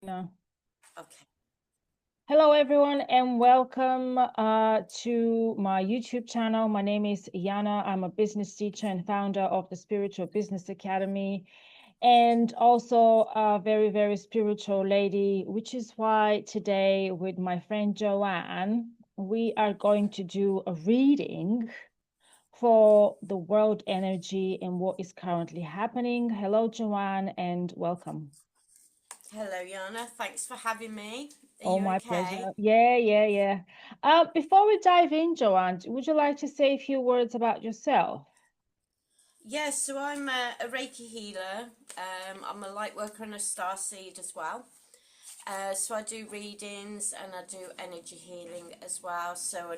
No. Okay. Hello, everyone, and welcome to my YouTube channel. My name is Yana. I'm a business teacher and founder of the Spiritual Business Academy, and also a very, very spiritual lady, which is why today, with my friend Joanne, we are going to do a reading for the world energy and what is currently happening. Hello, Joanne, and welcome. Hello, Yana. Thanks for having me. Are Oh, you my okay? pleasure. Yeah. Before we dive in, Joanne, would you like to say a few words about yourself? Yes, so I'm a Reiki healer. I'm a light worker and a star seed as well. So I do readings and I do energy healing as well. So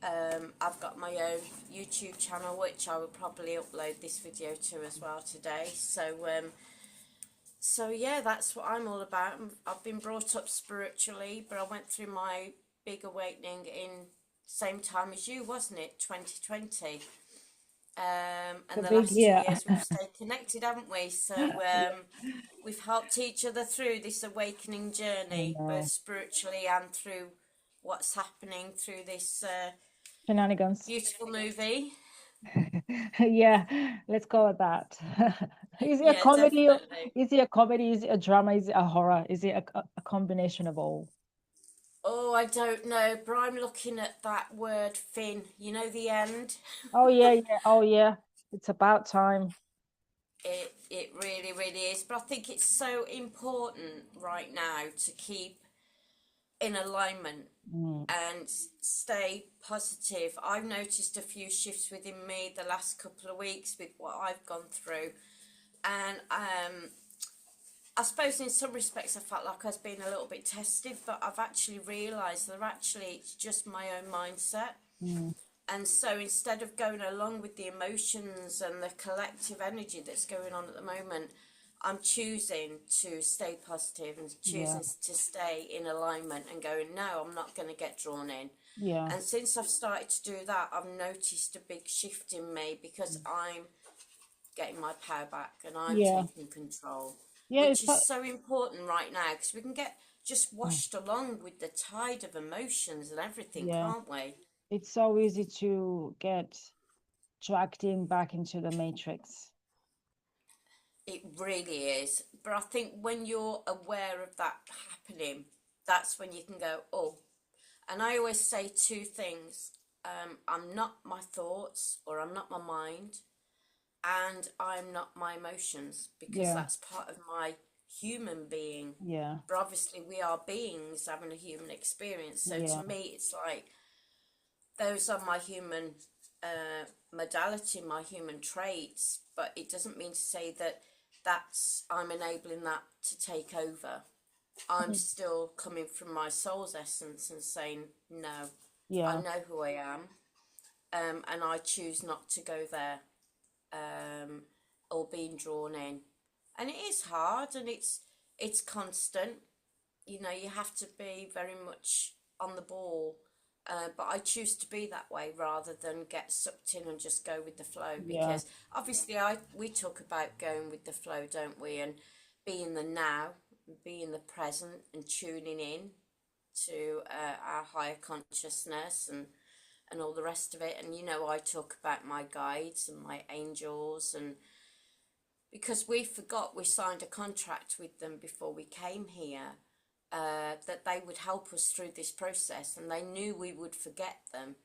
I've got my own YouTube channel, which I will probably upload this video to as well today. So yeah, that's what I'm all about. I've been brought up spiritually, but I went through my big awakening in same time as you, wasn't it? 2020. A And the big last 2 year. years we've stayed connected, haven't we? So Yeah, we've helped each other through this awakening I journey, both know. spiritually and through what's happening through this Shenanigans. beautiful movie. Yeah, let's go with that. Is it a Yeah, comedy? definitely. Is it a comedy? Is it a drama? Is it a horror? Is it a combination of all? Oh, I don't know, but I'm looking at that word fin, you know, the end. Oh yeah. Oh yeah. It's about time. It really, really is. But I think it's so important right now to keep in alignment Mm. and stay positive. I've noticed a few shifts within me the last couple of weeks with what I've gone through. And I suppose in some respects I felt like I was being a little bit tested, but I've actually realised that actually it's just my own mindset. Mm. And so instead of going along with the emotions and the collective energy that's going on at the moment, I'm choosing to stay positive and Yeah. choosing to stay in alignment and going, no, I'm not going to get drawn in. Yeah. And since I've started to do that, I've noticed a big shift in me because I'm getting my power back and I'm Yeah. taking control, Yeah. which is so important right now because we can get just Mm. washed along with the tide of emotions and everything, Yeah. can't we? It's so easy to get dragged in back into the matrix. It really is. But I think when you're aware of that happening, that's when you can go, oh. And I always say two things. I'm not my thoughts or I'm not my mind and I'm not my emotions because Yeah. that's part of my human being. Yeah. But obviously we are beings having a human experience. So to Yeah. me, it's like those are my human modality, my human traits, but it doesn't mean to say that I'm enabling that to take over. I'm Mm. still coming from my soul's essence and saying, no, I Yeah. know who I am, and I choose not to go there, um, or being drawn in. And it is hard and it's constant. You know, you have to be very much on the ball. But I choose to be that way rather than get sucked in and just go with the flow Yeah. because obviously we talk about going with the flow, don't we? And being the now, being the present and tuning in to our higher consciousness and all the rest of it. And you know, I talk about my guides and my angels and because we forgot we signed a contract with them before we came here, that they would help us through this process and they knew we would forget them.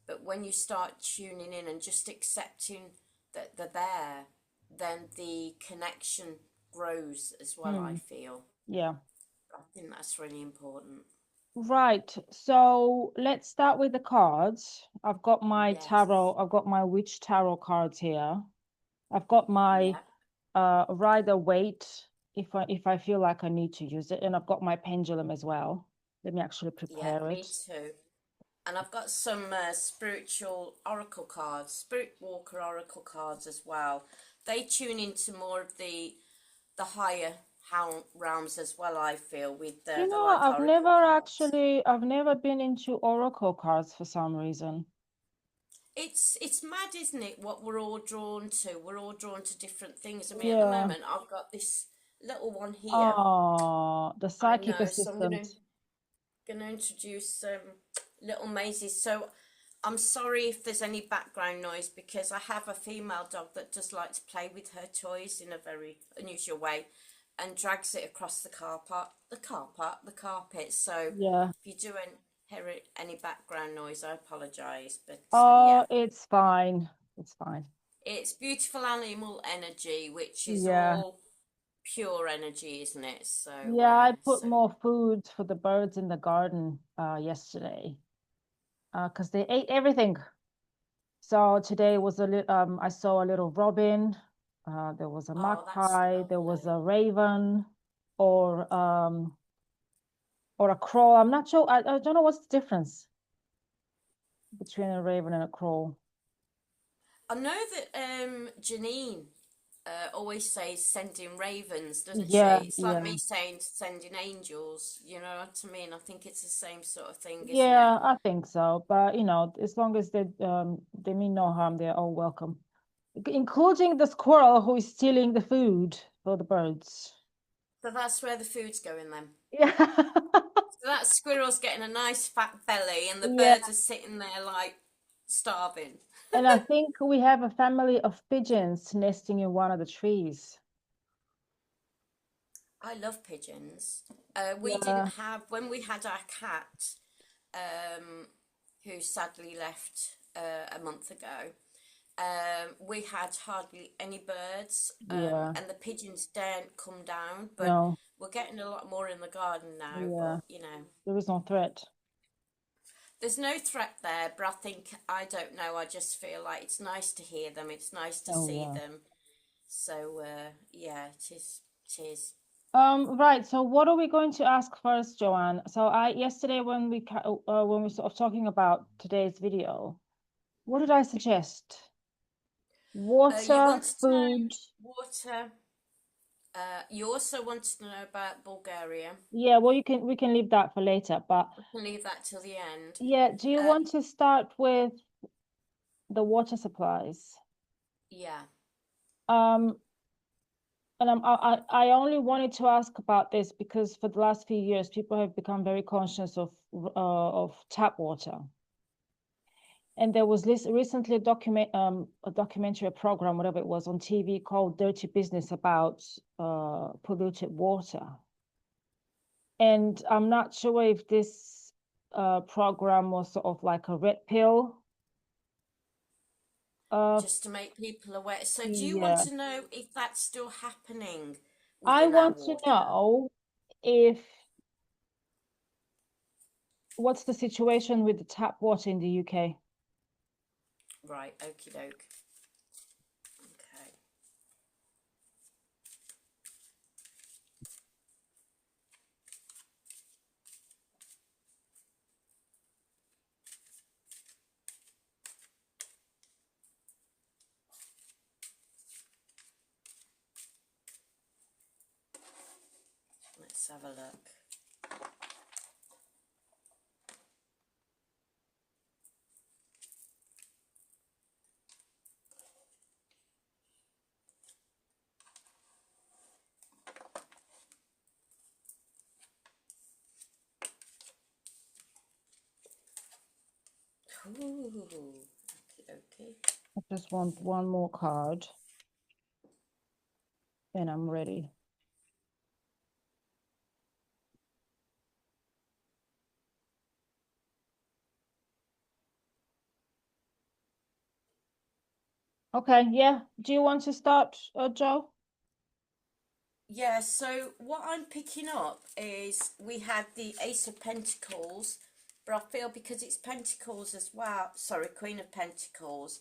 But when you start tuning in and just accepting that they're there, then the connection grows as well, I Mm. feel. Yeah. I think that's really important. Right. So let's start with the cards. I've got my Yes. tarot. I've got my witch tarot cards here. I've got my Yeah. rider weight if I feel like I need to use it, and I've got my pendulum as well. Let me actually Yeah, prepare me it. too. And I've got some spiritual oracle cards, spirit walker oracle cards as well. They tune into more of the higher realms as well. I feel with You the know, light oracle cards. I've never been into oracle cards for some reason. It's mad, isn't it? What we're all drawn to. We're all drawn to different things. I mean, at the Yeah. moment, I've got this little one here. Oh, the I psychic know, so I'm assistant. gonna introduce little Maisie. So I'm sorry if there's any background noise because I have a female dog that does like to play with her toys in a very unusual way and drags it across the carpet. So Yeah. if you do hear any background noise, I apologise. But yeah, Oh, it's fine. It's fine. it's beautiful animal energy, which is Yeah. all pure energy, isn't it? So Yeah, I put so more food for the birds in the garden yesterday because they ate everything. So today was I saw a little robin, there was a oh, that's magpie, there was a lovely. raven, or a crow. I'm not sure. I don't know what's the difference between a raven and a crow. I know that Janine always says sending ravens, doesn't she? Yeah, It's like yeah. me saying sending angels, you know what I mean? I think it's the same sort of thing, isn't it? Yeah, I think so. But as long as they mean no harm, they're all welcome, including the squirrel who is stealing the food for the birds. So that's where the food's going then. Yeah. So that squirrel's getting a nice fat belly and the Yeah. birds are sitting there like starving. And I think we have a family of pigeons nesting in one of the trees. I love pigeons. We didn't Yeah, have, when we had our cat, um, who sadly left a month ago, we had hardly any birds, yeah. and the pigeons daren't come down. But No, we're getting a lot more in the garden now. yeah. But you know, There is no threat. there's no threat there. But I don't know. I just feel like it's nice to hear them. It's nice to Oh, see yeah. them. So yeah, it is. It is. Right. So what are we going to ask first, Joanne? So I yesterday when we sort of talking about today's video, what did I suggest? You Water, wanted to know food. water. You also wanted to know about Bulgaria. Yeah, well, we can leave that for later. But We can leave that till the end. yeah, do you Uh, want to start with the water supplies? yeah. Um, and I only wanted to ask about this because for the last few years, people have become very conscious of tap water. And there was this recently a documentary, a program, whatever it was, on TV called Dirty Business about polluted water. And I'm not sure if this program was sort of like a red pill. Uh, Just to make people aware. So, do you want yeah, to know if that's still happening I within our want to water? know if what's the situation with the tap water in the UK? Right, okie doke. Okay. Let's have a look. Ooh, okie dokie. I just want one more card and I'm ready. Okay, yeah. Do you want to start, Joe? Yeah, so what I'm picking up is we had the Ace of Pentacles, but I feel because it's Pentacles as well, sorry, Queen of Pentacles,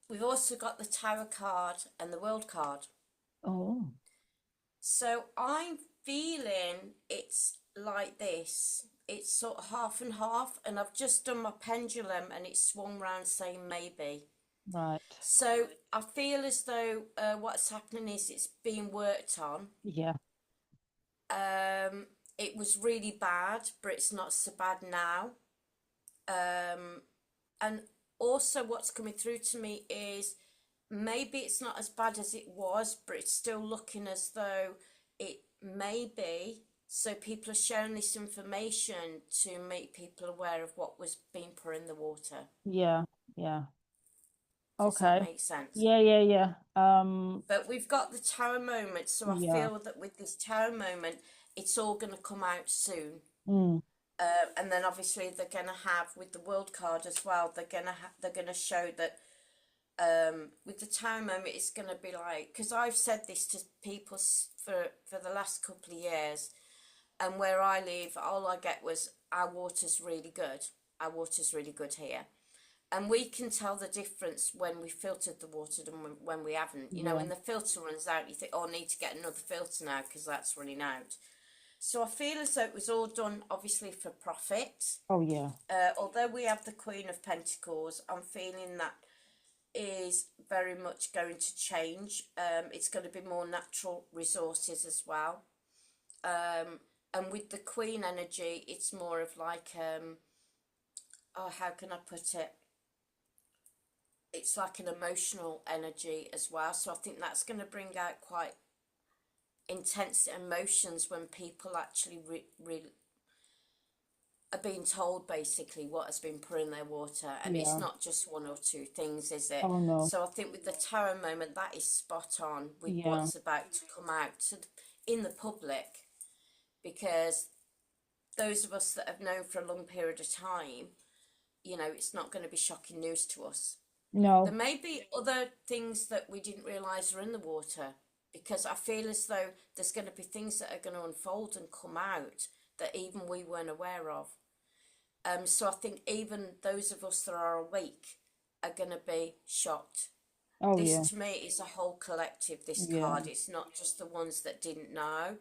we've also got the Tower card and the World card. Oh, So I'm feeling it's like this. It's sort of half and half, and I've just done my pendulum and it's swung round saying maybe. right. So I feel as though what's happening is it's being worked on. Yeah, Um, it was really bad, but it's not so bad now. Um, and also, what's coming through to me is maybe it's not as bad as it was, but it's still looking as though it may be. So people are sharing this information to make people aware of what was being put in the water. Yeah, yeah. Does that Okay. make sense? Yeah, yeah, yeah. But we've got the tower moment, so I Yeah. feel that with this tower moment, it's all going to come out soon. Mm, And then obviously they're going to have with the world card as well. They're going to show that with the tower moment, it's going to be like, because I've said this to people for the last couple of years, and where I live, all I get was our water's really good. Our water's really good here. And we can tell the difference when we filtered the water and when we haven't. You know, yeah. when the filter runs out, you think, oh, I need to get another filter now because that's running out. So I feel as though it was all done, obviously, for profit. Oh, yeah. Although we have the Queen of Pentacles, I'm feeling that is very much going to change. It's going to be more natural resources as well. And with the Queen energy, it's more of like, oh, how can I put it? It's like an emotional energy as well. So I think that's going to bring out quite intense emotions when people actually are being told basically what has been put in their water. And it's Yeah. not just one or two things, is it? Oh, no. So I think with the tarot moment, that is spot on with Yeah. what's about to come out in the public, because those of us that have known for a long period of time, you know, it's not going to be shocking news to us. There No. may be other things that we didn't realise are in the water, because I feel as though there's going to be things that are going to unfold and come out that even we weren't aware of. So I think even those of us that are awake are going to be shocked. Oh, This yeah. to me is a whole collective, this Yeah. card. It's not just the ones that didn't know.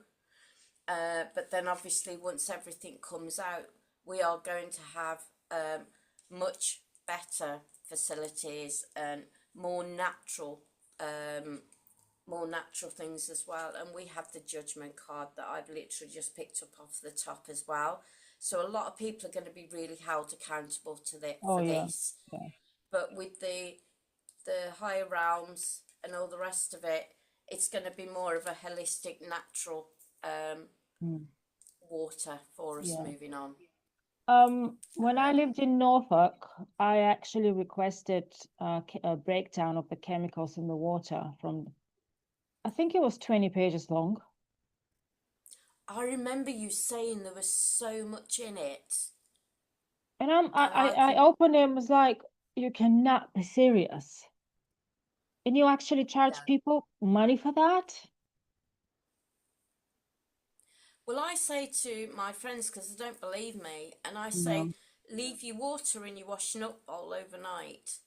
But then obviously once everything comes out, we are going to have much better facilities and more natural things as well. And we have the judgment card that I've literally just picked up off the top as well. So a lot of people are going to be really held accountable Oh, for yeah. this. Yeah. But with the higher realms and all the rest of it, it's going to be more of a holistic, natural Mm. water for us Yeah. moving on. When I lived in Norfolk, I actually requested a breakdown of the chemicals in the water from, I think it was 20 pages long. I remember you saying there was so much in it, And and I I can, opened it and was like, you cannot be serious. And you actually charge yeah. people money for that? Well, I say to my friends, because they don't believe me, and I say, No. leave your water in your washing up bowl overnight.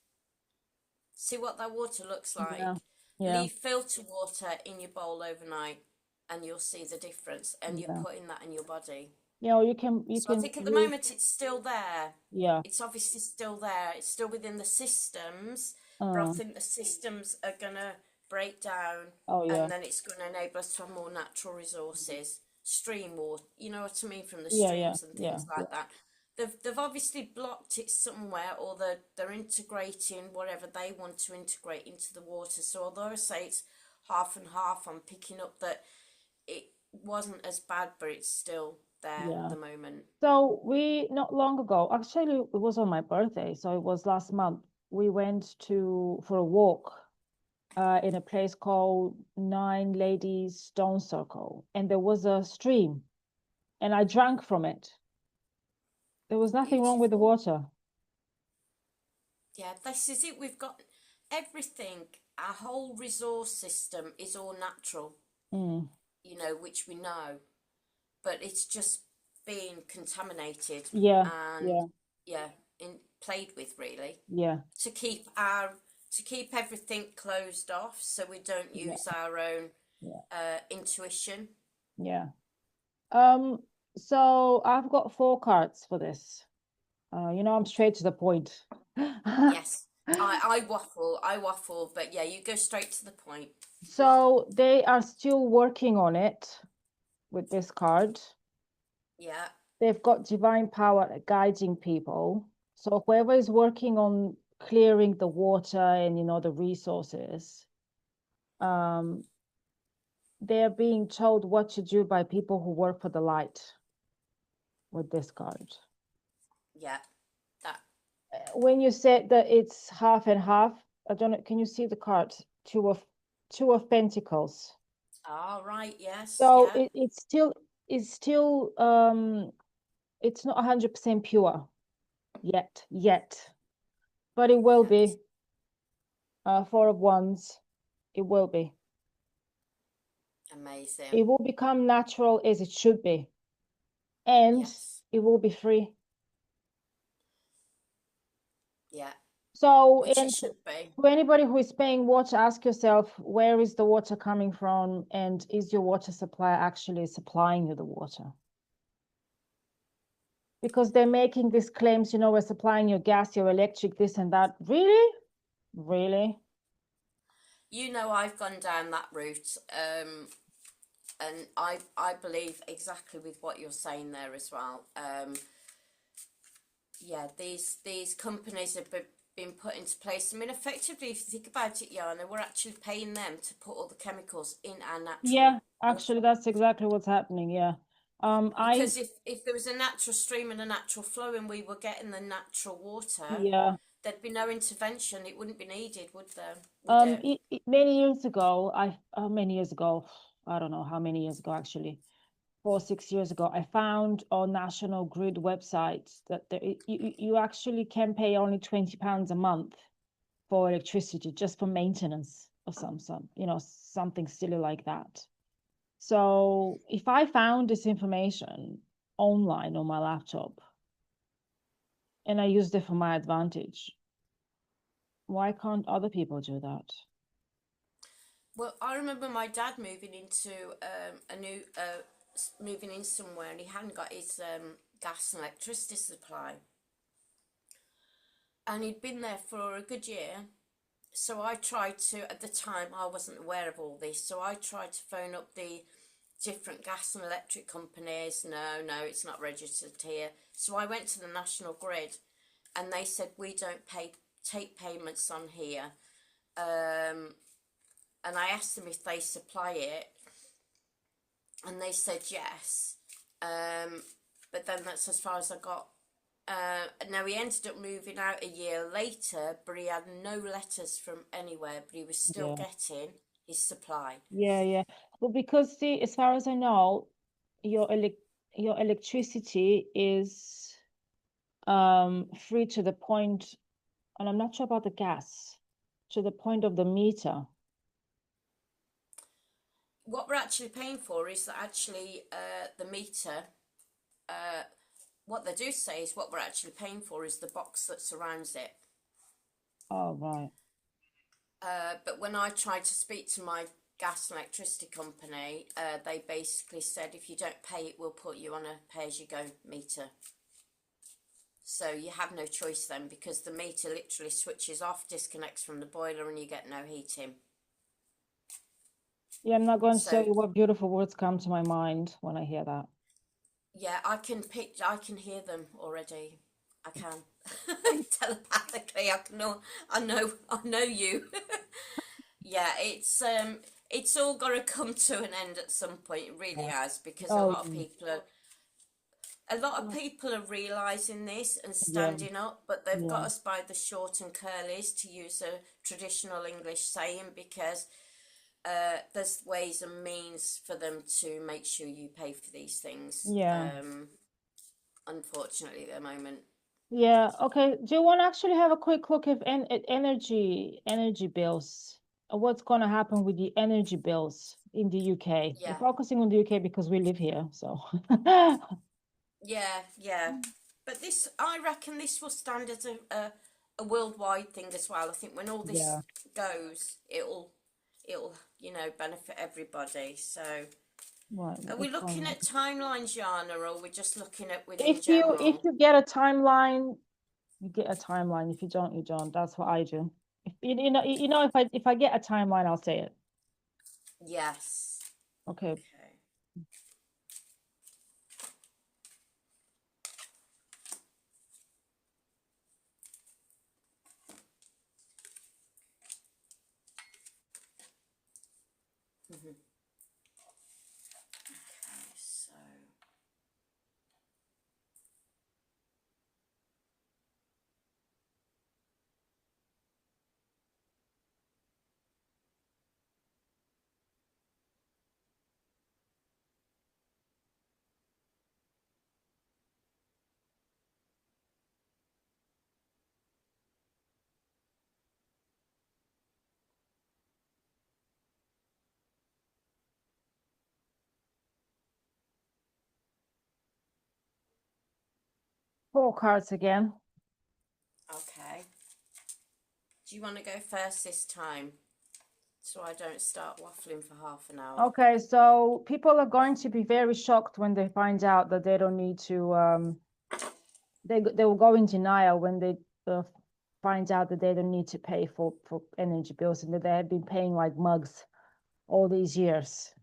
See what that water looks Yeah. like. Yeah. Leave filter water in your bowl overnight, and you'll see the difference. And you're Yeah. putting that in your body. You know, you So I can think at the use, moment it's still there. yeah. It's obviously still there. It's still within the systems, but I Um, think the systems are gonna break down, oh yeah. and then it's going to enable us to have more natural resources, stream water. You know what I mean, from the Yeah, yeah, streams and yeah, things yeah. like that. They've obviously blocked it somewhere, or they're integrating whatever they want to integrate into the water. So although I say it's half and half, I'm picking up that it wasn't as bad, but it's still there at Yeah. the moment. So we not long ago, actually it was on my birthday, so it was last month. We went to for a walk in a place called Nine Ladies Stone Circle, and there was a stream, and I drank from it. There was nothing wrong with the Beautiful. water. Yeah, this is it. We've got everything. Our whole resource system is all natural, Mm. you know, which we know, but it's just being contaminated Yeah, and yeah, yeah, played with really yeah, to keep our to keep everything closed off so we don't yeah, use our own yeah, intuition. yeah. Um, so I've got four cards for this. I'm straight to the point. Yes, I waffle, but yeah, you go straight to the point. So they are still working on it with this card. Yeah, They've got divine power guiding people. So whoever is working on clearing the water and, the resources, they're being told what to do by people who work for the light with this card. Yeah. That. When you said that it's half and half, I don't know, can you see the card? Two of Pentacles. All right. Yes. So Yeah. it's still it's not 100% pure yet, but it will Yes. be. Four of Wands, it will be. Amazing. It will become natural as it should be, and Yes. it will be free. Yeah. So, Which it and should be. to anybody who is paying water, ask yourself, where is the water coming from, and is your water supplier actually supplying you the water? Because they're making these claims, we're supplying your gas, your electric, this and that. Really? Really? I've gone down that route, and I believe exactly with what you're saying there as well. Yeah, these companies have been put into place. I mean, effectively, if you think about it, Yana, we're actually paying them to put all the chemicals in our natural Yeah, water. actually, that's exactly what's happening. Yeah. I Because if there was a natural stream and a natural flow and we were getting the natural water, yeah. there'd be no intervention. It wouldn't be needed, would there? Would it? Many years ago, many years ago, I don't know how many years ago actually, 4 6 years ago, I found on National Grid website that you actually can pay only £20 a month for electricity just for maintenance or something silly like that. So if I found this information online on my laptop and I used it for my advantage, why can't other people do that? Well, I remember my dad moving into moving in somewhere, and he hadn't got his gas and electricity supply, and he'd been there for a good year. So I tried to, at the time, I wasn't aware of all this, so I tried to phone up the different gas and electric companies. No, it's not registered here. So I went to the National Grid, and they said we don't take payments on here. And I asked them if they supply it, and they said yes. But then that's as far as I got. Now he ended up moving out a year later, but he had no letters from anywhere, but he was still Yeah. getting his supply. Yeah. Well, because see, as far as I know, your electricity is free to the point, and I'm not sure about the gas, to the point of the meter. What we're actually paying for is that actually the meter. What they do say is what we're actually paying for is the box that surrounds it. Oh, right. But when I tried to speak to my gas and electricity company, they basically said if you don't pay it, we'll put you on a pay-as-you-go meter. So you have no choice then, because the meter literally switches off, disconnects from the boiler, and you get no heating. Yeah, I'm not going to tell So you what beautiful words come to my mind when I hear that. yeah, I can hear them already. I can telepathically. I know you. Yeah, it's all got to come to an end at some point. It really Yeah. has, because Oh, a lot of people are realizing this and yeah, standing up, but they've got yeah, us by the short and curlies, to use a traditional English saying, because there's ways and means for them to make sure you pay for these things. yeah. Unfortunately, at the moment. Yeah. Okay. Do you want to actually have a quick look at energy bills? What's going to happen with the energy bills in the UK? We're Yeah, focusing on the UK because we live here. So, yeah. But I reckon this will stand as a worldwide thing as well. I think when all this yeah. goes, it'll benefit everybody. So, Right. are we What's going looking on? at timelines, Yana, or are we just looking at within If general? you get a timeline, you get a timeline. If you don't, you don't. That's what I do. If if I get a timeline, I'll say it. Yes. Okay. Okay. 4 cards again. Okay. Do you want to go first this time? So I don't start waffling for half an hour. Okay, so people are going to be very shocked when they find out that they don't need to, they will go in denial when they find out that they don't need to pay for energy bills and that they have been paying like mugs all these years.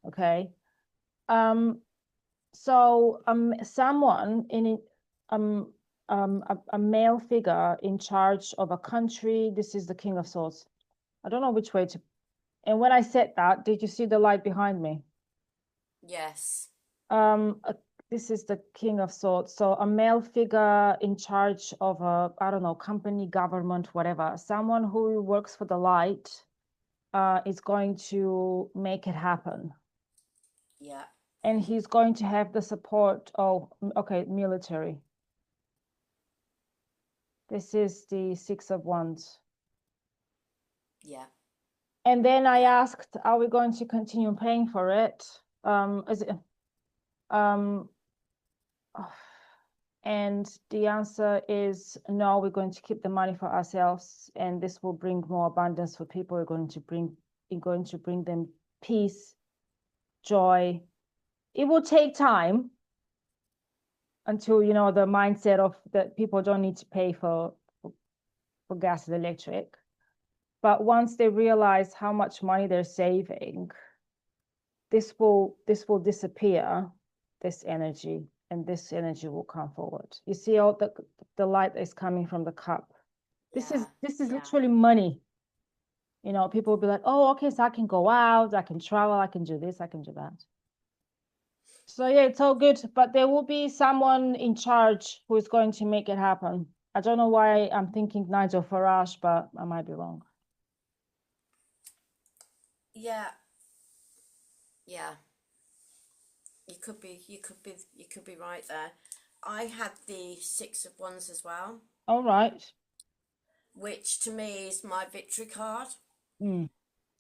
Okay. So someone in a male figure in charge of a country. This is the King of Swords. I don't know which way to. And when I said that, did you see the light behind me? Yes. This is the King of Swords. So a male figure in charge of a, I don't know, company, government, whatever. Someone who works for the light is going to make it happen. Yeah. And he's going to have the support of, okay, military. This is the Six of Wands. Yeah. And then I Yeah. asked, are we going to continue paying for it? Is it, oh, and the answer is no, we're going to keep the money for ourselves, and this will bring more abundance for people. We're going to bring them peace, joy. It will take time until, you know, the mindset of that people don't need to pay for gas and electric. But once they realize how much money they're saving, this will disappear, this energy, and this energy will come forward. You see all the light is coming from the cup. This Yeah. is Yeah. literally money. You know, people will be like, oh, okay, so I can go out, I can travel, I can do this, I can do that. So yeah, it's all good, but there will be someone in charge who is going to make it happen. I don't know why I'm thinking Nigel Farage, but I might be wrong. Yeah. Yeah. You could be right there. I had the Six of Wands as well, All right. which to me is my victory card. Mm.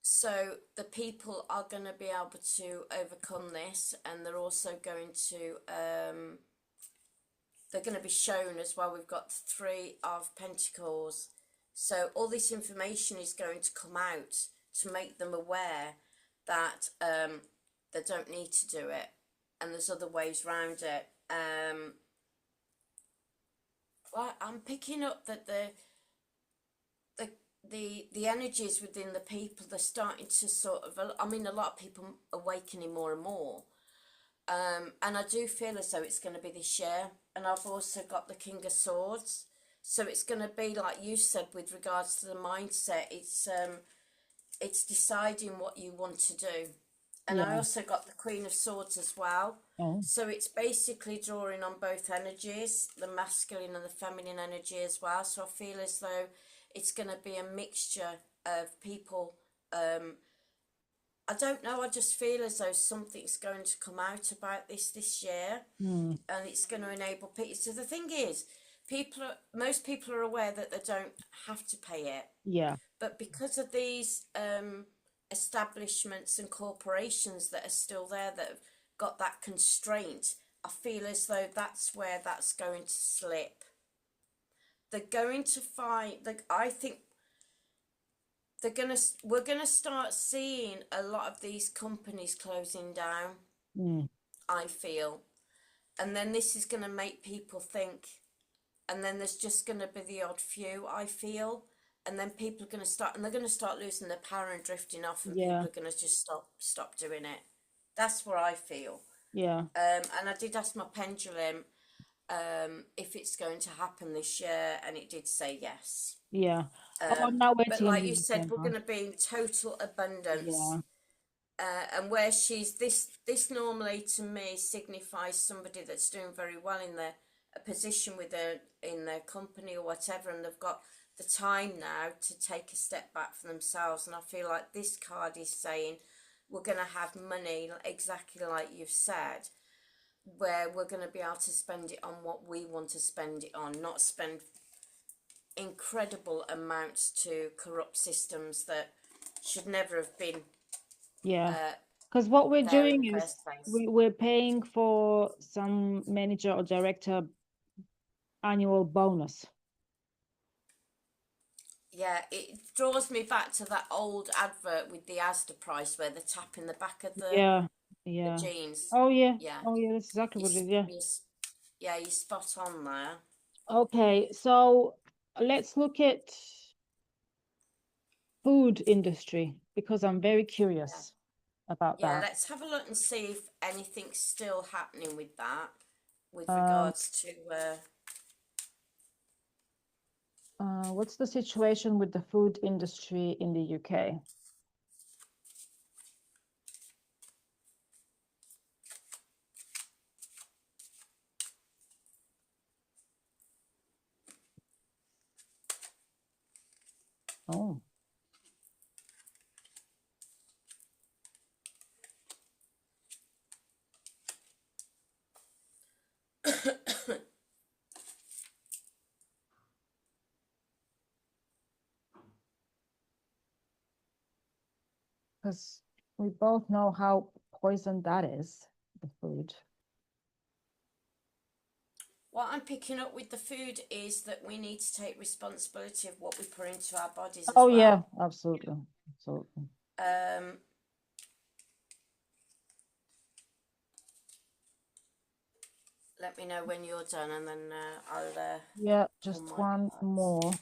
So the people are going to be able to overcome this, and they're also going to they're going to be shown as well. We've got Three of Pentacles, so all this information is going to come out to make them aware that they don't need to do it, and there's other ways around it. Well, I'm picking up that the energies within the people, they're starting to sort of, I mean, a lot of people awakening more and more, and I do feel as though it's going to be this year. And I've also got the King of Swords, so it's going to be like you said with regards to the mindset. It's deciding what you want to do. And I Yeah. also got the Queen of Swords as well. Oh. So it's basically drawing on both energies, the masculine and the feminine energy as well. So I feel as though it's going to be a mixture of people. I don't know, I just feel as though something's going to come out about this year, Mm. and it's going to enable people. So the thing is, most people are aware that they don't have to pay it, Yeah. but because of these establishments and corporations that are still there that have got that constraint, I feel as though that's where that's going to slip. They're going to find, like, I think we're gonna start seeing a lot of these companies closing down. Mm. I feel, and then this is going to make people think, and then there's just going to be the odd few, I feel, and then people are going to start, and they're going to start losing their power and drifting off, and Yeah. people are going to just stop doing it. That's what I feel. Yeah. And I did ask my pendulum if it's going to happen this year, and it did say yes. Yeah. Oh, I'm now But waiting like you in said, we're December. going to be in total abundance. Yeah. And where she's this normally to me signifies somebody that's doing very well in their a position with in their company or whatever, and they've got the time now to take a step back for themselves. And I feel like this card is saying we're going to have money exactly like you've said, where we're going to be able to spend it on what we want to spend it on, not spend incredible amounts to corrupt systems that should never have been Yeah. Because what we're there in doing the is first place. we're paying for some manager or director annual bonus. Yeah, it draws me back to that old advert with the Asda price where they're tapping the back of Yeah, the yeah. jeans. Oh yeah. Yeah, Oh yeah, that's exactly you, what it is. Yeah. you, yeah, you're spot on there. Okay, so let's look at food industry because I'm very Yeah. curious about Yeah, that. let's have a look and see if anything's still happening with that, with Um, regards to what's the situation with the food industry in the UK? Oh, because we both know how poison that is, the food. what I'm picking up with the food is that we need to take responsibility of what we put into our bodies Oh as yeah, well. absolutely. Absolutely. Um, Let me know when you're done, and then I'll Yeah, pull just my one cards. more.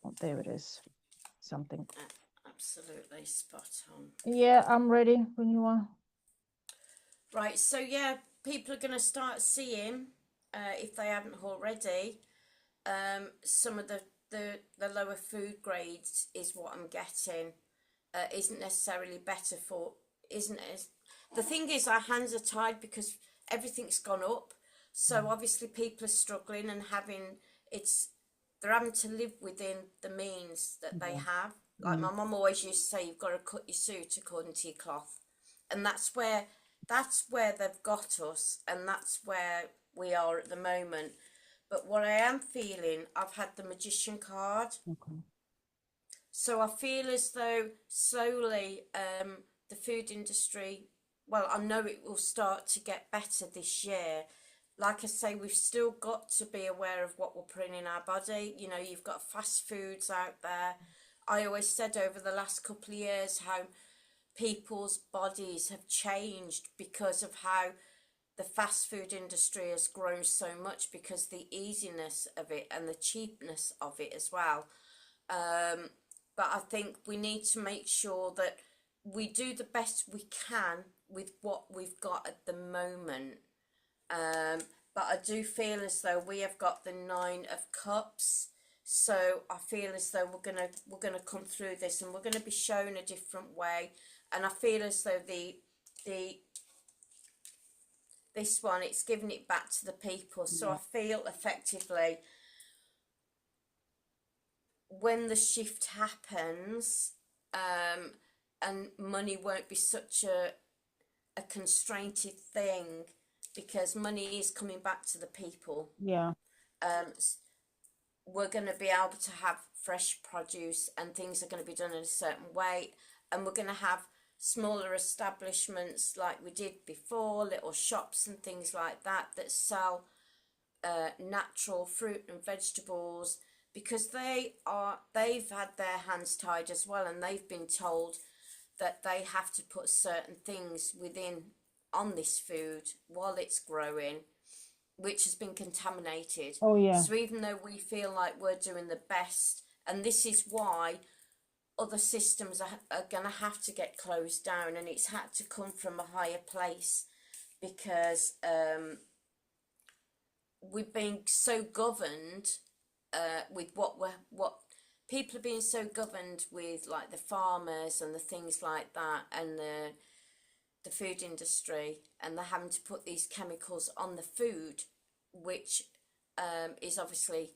Oh, there it is. Something. Absolutely spot on. Yeah, I'm ready when you are. Right, so yeah, people are going to start seeing, if they haven't already, some of the lower food grades is what I'm getting. Isn't necessarily better for, isn't as, the thing is our hands are tied because everything's gone up. So obviously people are struggling and having, it's, they're having to live within the means that they Yeah. have. Like Mm. my mum always used to say, you've got to cut your suit according to your cloth. And that's where they've got us, and that's where we are at the moment. But what I am feeling, I've had the magician card. Okay. So I feel as though slowly the food industry, well, I know it will start to get better this year. Like I say, we've still got to be aware of what we're putting in our body. You know, you've got fast foods out there. I always said over the last couple of years how people's bodies have changed because of how the fast food industry has grown so much, because the easiness of it and the cheapness of it as well. Um, but I think we need to make sure that we do the best we can with what we've got at the moment. Um, but I do feel as though we have got the Nine of Cups. So I feel as though we're gonna come through this, and we're gonna be shown a different way. And I feel as though the this one, it's giving it back to the people. So I Yeah. feel effectively when the shift happens, um, and money won't be such a constrained thing, because money is coming back to the people. Yeah. Um, we're going to be able to have fresh produce, and things are going to be done in a certain way, and we're going to have smaller establishments like we did before, little shops and things like that that sell natural fruit and vegetables, because they've had their hands tied as well, and they've been told that they have to put certain things within on this food while it's growing, which has been contaminated. Oh yeah. So even though we feel like we're doing the best, and this is why other systems are going to have to get closed down, and it's had to come from a higher place, because we've been so governed with what people are being so governed with, like the farmers and the things like that, and the food industry, and they're having to put these chemicals on the food, which is obviously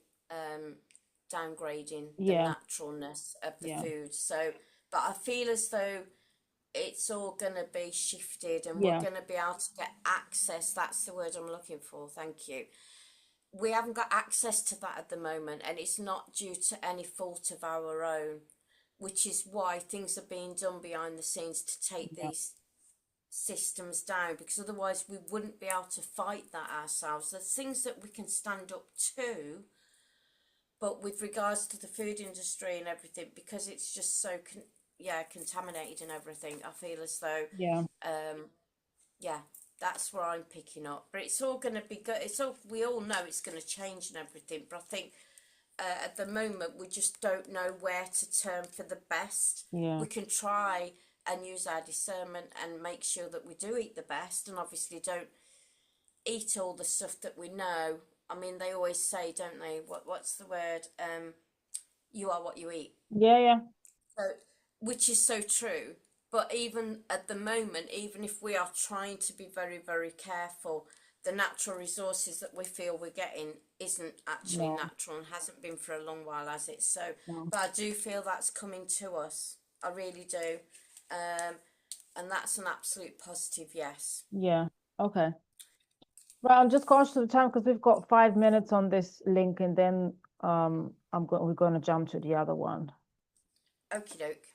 downgrading the Yeah. naturalness of the Yeah. food. So, but I feel as though it's all going to be shifted, and we're Yeah. going to be able to get access. That's the word I'm looking for. Thank you. We haven't got access to that at the moment, and it's not due to any fault of our own, which is why things are being done behind the scenes to take Yeah. these systems down, because otherwise we wouldn't be able to fight that ourselves. There's things that we can stand up to, but with regards to the food industry and everything, because it's just so contaminated and everything, I feel as though Yeah. um yeah, that's where I'm picking up. But it's all going to be good. It's all, we all know it's going to change and everything, but I think at the moment we just don't know where to turn for the best. Yeah. We can try and use our discernment and make sure that we do eat the best, and obviously don't eat all the stuff that we know. I mean, they always say, don't they? What's the word? You are what you eat. Yeah. Yeah. So, which is so true. But even at the moment, even if we are trying to be very, very careful, the natural resources that we feel we're getting isn't actually No. natural and hasn't been for a long while, has it? So, No. but I do feel that's coming to us. I really do. Um, and that's an absolute positive yes. Yeah. Okay. Right. I'm just conscious of the time because we've got 5 minutes on this link, and then we're going to jump to the other one. Okie doke.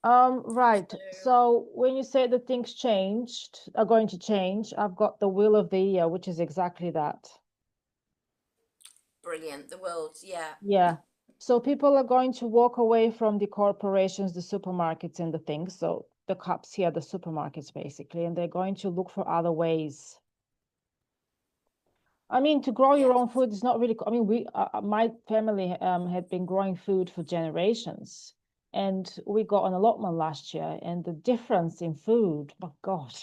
Right. So, So when you say that things are going to change, I've got the wheel of the year, which is exactly that. brilliant. The world, yeah. Yeah. So people are going to walk away from the corporations, the supermarkets, and the things. So the cups here, the supermarkets, basically, and they're going to look for other ways. I mean, to grow your Yes. own food is not really. I mean, my family had been growing food for generations, and we got an allotment last year, and the difference in food, my God,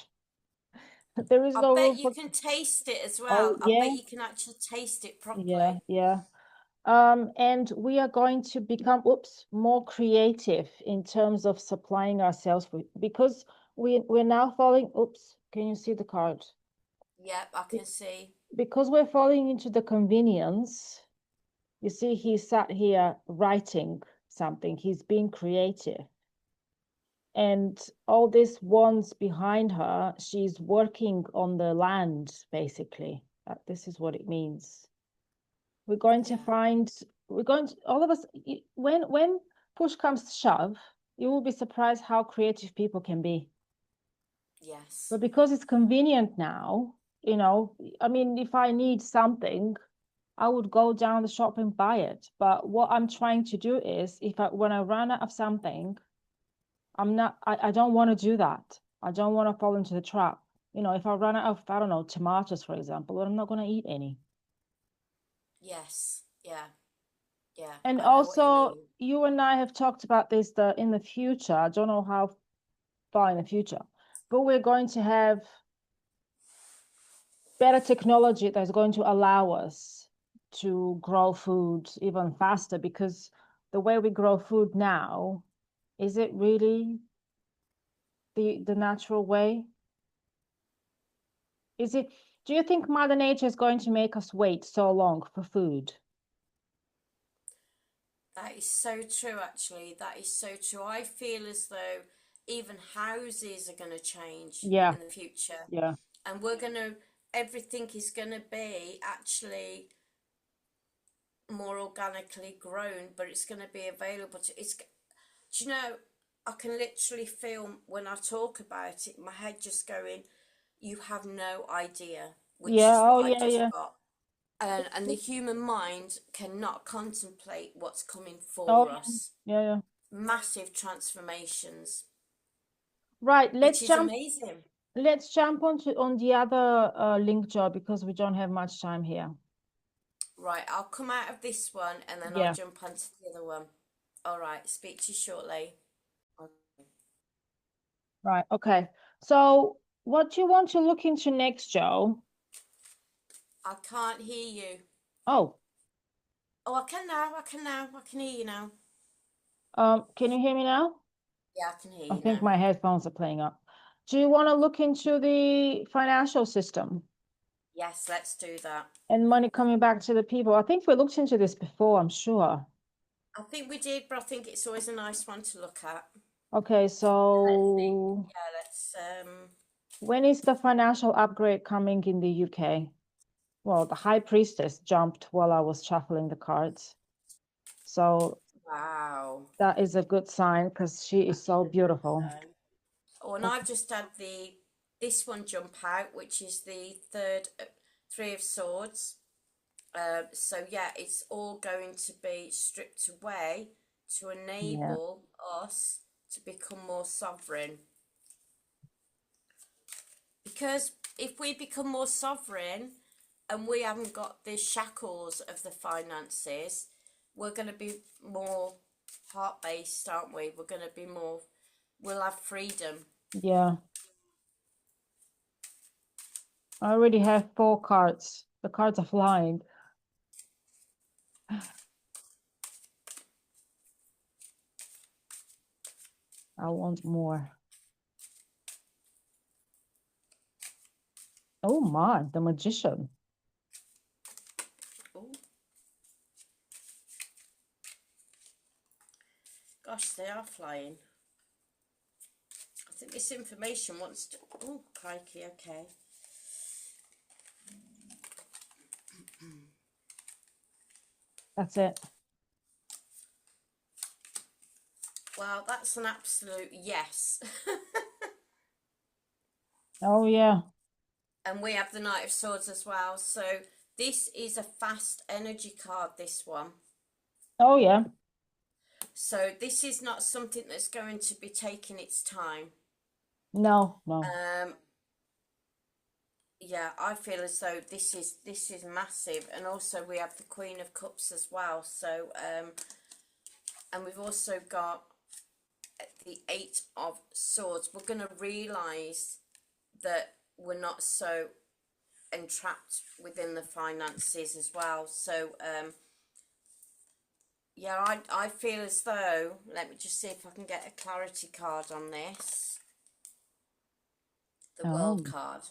there is I no bet room you for. can taste it as Oh well. I yeah, bet you can actually taste it yeah, properly. yeah. And we are going to become, more creative in terms of supplying ourselves with, because we're now falling. Can you see the card? Yep, I can see. Because we're falling into the convenience. You see, he sat here writing something. He's being creative. And all this ones behind her, she's working on the land, basically. This is what it means. We're going to Yeah. find, all of us, when push comes to shove, you will be surprised how creative people can be. Yes. But because it's convenient now, I mean, if I need something, I would go down the shop and buy it. But what I'm trying to do is, when I run out of something, I don't want to do that. I don't want to fall into the trap. If I run out of, I don't know, tomatoes, for example, well, I'm not going to eat any. Yes. Yeah. Yeah. And I know what you also, mean. you and I have talked about this, in the future. I don't know how far in the future, but we're going to have better technology that's going to allow us to grow food even faster, because the way we grow food now, is it really the natural way? Do you think Mother Nature is going to make us wait so long for food? That is so true, actually. That is so true. I feel as though even houses are going to change Yeah, in the future. yeah, And everything is going to be actually more organically grown, but it's going to be available do you know, I can literally feel when I talk about it, my head just going, you have no idea, which yeah. is Oh what I yeah, just yeah. got. And the human mind cannot contemplate what's coming Oh for yeah, us. yeah, yeah. Massive transformations, Right. which is amazing. Let's jump on the other link, Joe, because we don't have much time here. Right, I'll come out of this one and then I'll Yeah. jump onto the other one. All right, speak to you shortly. Okay. Right. Okay. So, what do you want to look into next, Joe? I can't hear you. Oh, Oh, I can now. I can now. I can hear you now. can you hear me now? Yeah, I can hear I you think now. my headphones are playing up. Do you want to look into the financial system Yes, let's do that. and money coming back to the people? I think we looked into this before, I'm sure. I think we did, but I think it's always a nice one to look at. Okay, Let's see. so Yeah, let's. when is the financial upgrade coming in the UK? Well, the High Priestess jumped while I was shuffling the cards. So Wow. that is a good sign because she is so beautiful. Oh, and I've just had the this one jump out, which is the third Three of Swords. So yeah, it's all going to be stripped away to Yeah. enable us to become more sovereign. Because if we become more sovereign and we haven't got the shackles of the finances, we're going to be more heart based, aren't we? We're going to be more, we'll have freedom. Yeah. I already have 4 cards. The cards are flying. I want more. Oh my, the Magician. Ooh, gosh, they are flying. I think this information wants to. Oh, crikey, okay. That's it. Well, that's an absolute yes. Oh yeah. And we have the Knight of Swords as well. So this is a fast energy card, this one. Oh yeah. So this is not something that's going to be taking its time. No, no. Yeah, I feel as though this is massive, and also we have the Queen of Cups as well. So and we've also got the Eight of Swords. We're going to realise that we're not so entrapped within the finances as well. So yeah, I feel as though, let me just see if I can get a clarity card on this. The World Oh, card.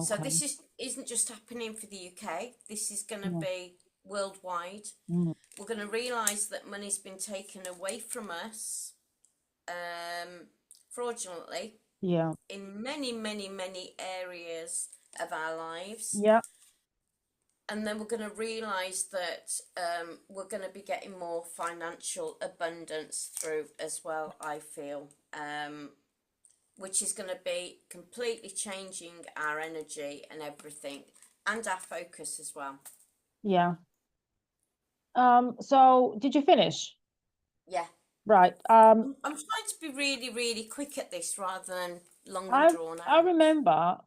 So okay. this isn't just happening for the UK. This is going to Yeah. be worldwide. Mm. We're going to realise that money's been taken away from us fraudulently Yeah. in many, many, many areas of our lives. Yeah. And then we're going to realise that we're going to be getting more financial abundance through as well, I feel, which is going to be completely changing our energy and everything, and our focus as well. Yeah. So did you finish? Yeah. Right. I'm trying to be really, really quick at this rather than long and I drawn I out. remember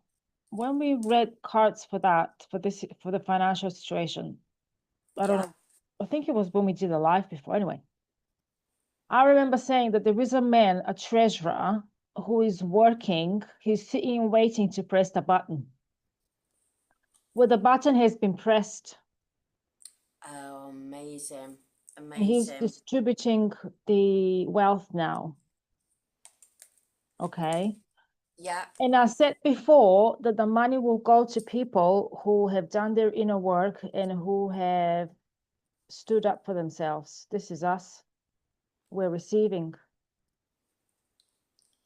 when we read cards for that, for the financial situation. I don't Yeah. know. I think it was when we did a live before. Anyway, I remember saying that there is a man, a treasurer, who is working. He's sitting waiting to press the button. Well, the button has been pressed. Oh, amazing. He's Amazing. distributing the wealth now. Okay. Yeah. And I said before that the money will go to people who have done their inner work and who have stood up for themselves. This is us. We're receiving.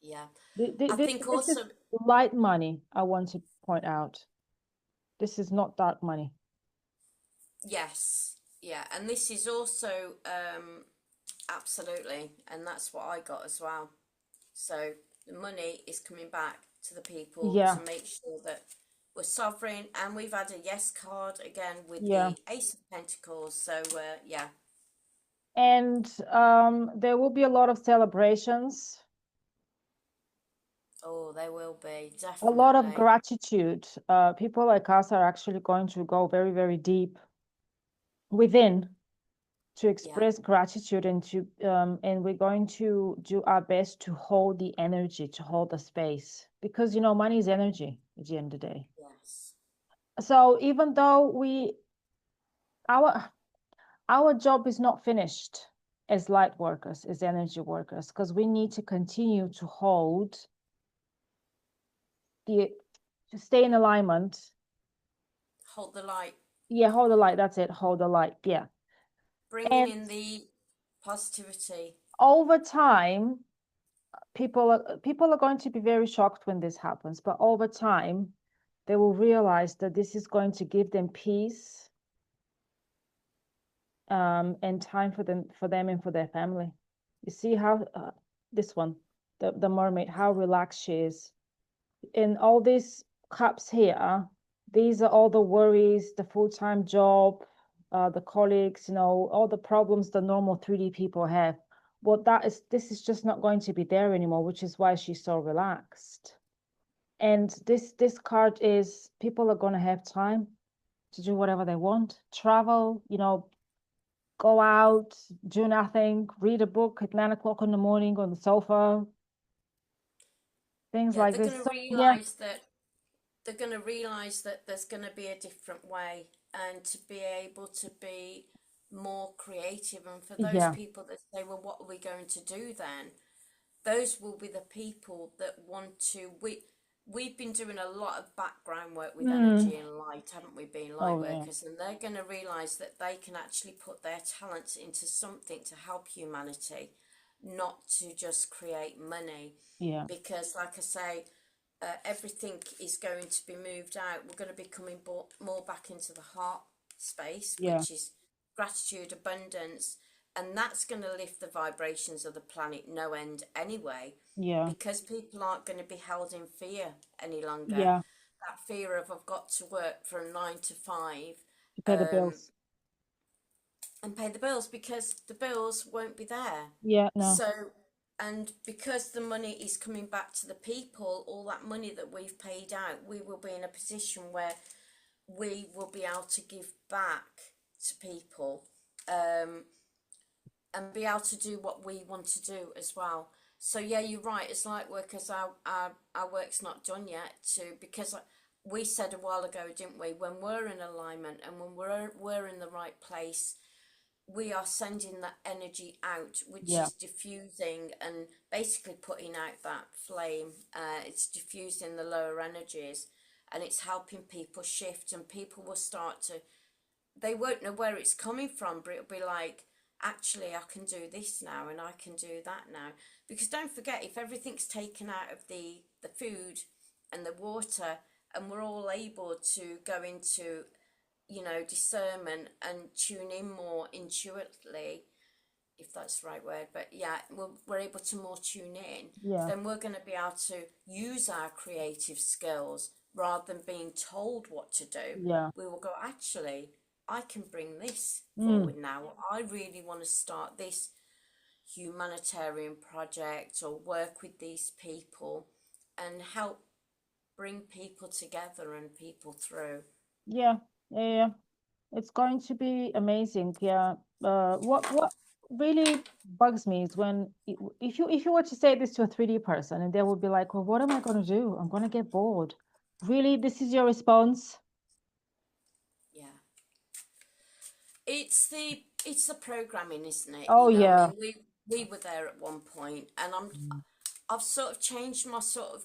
Yeah. I think This is also, light money, I want to point out. This is not dark money. yes. Yeah. And this is also, absolutely. And that's what I got as well. So the money is coming back to the people Yeah, to make sure that we're sovereign. And we've had a yes card again with yeah. the Ace of Pentacles. So, yeah. And there will be a lot of celebrations, Oh, there will be, a lot of definitely. gratitude. People like us are actually going to go very, very deep within to Yeah. express gratitude and we're going to do our best to hold the energy, to hold the space, because money is energy at the end of the day. Yes. So even though our our job is not finished as light workers, as energy workers, because we need to continue to hold the to stay in alignment. Hold the light. Yeah, hold the light. That's it. Hold the light. Yeah. Bringing And in the positivity. over time, people are going to be very shocked when this happens, but over time, they will realize that this is going to give them peace, and time for them and for their family. You see how this one, the mermaid, how relaxed she is. in all these cups here, these are all the worries, the full-time job, the colleagues, you know, all the problems the normal 3D people have. Well, this is just not going to be there anymore, which is why she's so relaxed. And this card is people are going to have time to do whatever they want, travel, you know, go out, do nothing, read a book at 9 o'clock in the morning on the sofa, things Yeah, like they're this. going to So yeah, realize that they're going to realize that there's going to be a different way, and to be able to be more creative. And for those yeah, people that say, well, what are we going to do then? Those will be the people that want to. We've been doing a lot of background work with mm. energy and light, haven't we, being light Oh yeah, workers? And they're going to realize that they can actually put their talents into something to help humanity, not to just create money. yeah, Because, like I say, everything is going to be moved out. We're going to be coming more back into the heart space, yeah, which is gratitude, abundance, and that's going to lift the vibrations of the planet no end anyway, yeah, because people aren't going to be held in fear any longer. yeah, That fear of I've got to work from 9 to 5, to pay the um, bills. and pay the bills, because the bills won't be there. Yeah, no, So, and because the money is coming back to the people, all that money that we've paid out, we will be in a position where we will be able to give back to people, um, and be able to do what we want to do as well. So yeah, you're right. As light workers, our work's not done yet. Because we said a while ago, didn't we? When we're in alignment and when we're in the right place, we are sending that energy out, which yeah, is diffusing and basically putting out that flame. It's diffusing the lower energies, and it's helping people shift, and people will start to, they won't know where it's coming from, but it'll be like, actually, I can do this now and I can do that now. Because don't forget, if everything's taken out of the food and the water, and we're all able to go into, discernment and tune in more intuitively, if that's the right word, but yeah, we're able to more tune in, yeah, then we're going to be able to use our creative skills rather than being told what to do. yeah, We will go, actually, I can bring this mm. forward now. I really want to start this humanitarian project or work with these people and help bring people together and people through. Yeah, yeah, yeah. It's going to be amazing. Yeah. What really bugs me is when if you were to say this to a 3D person and they would be like, "Well, what am I going to do? I'm going to get bored." Really, this is your response? Yeah. It's the programming, isn't it? Oh I yeah. mean, we were there at one point, and I've sort of changed my sort of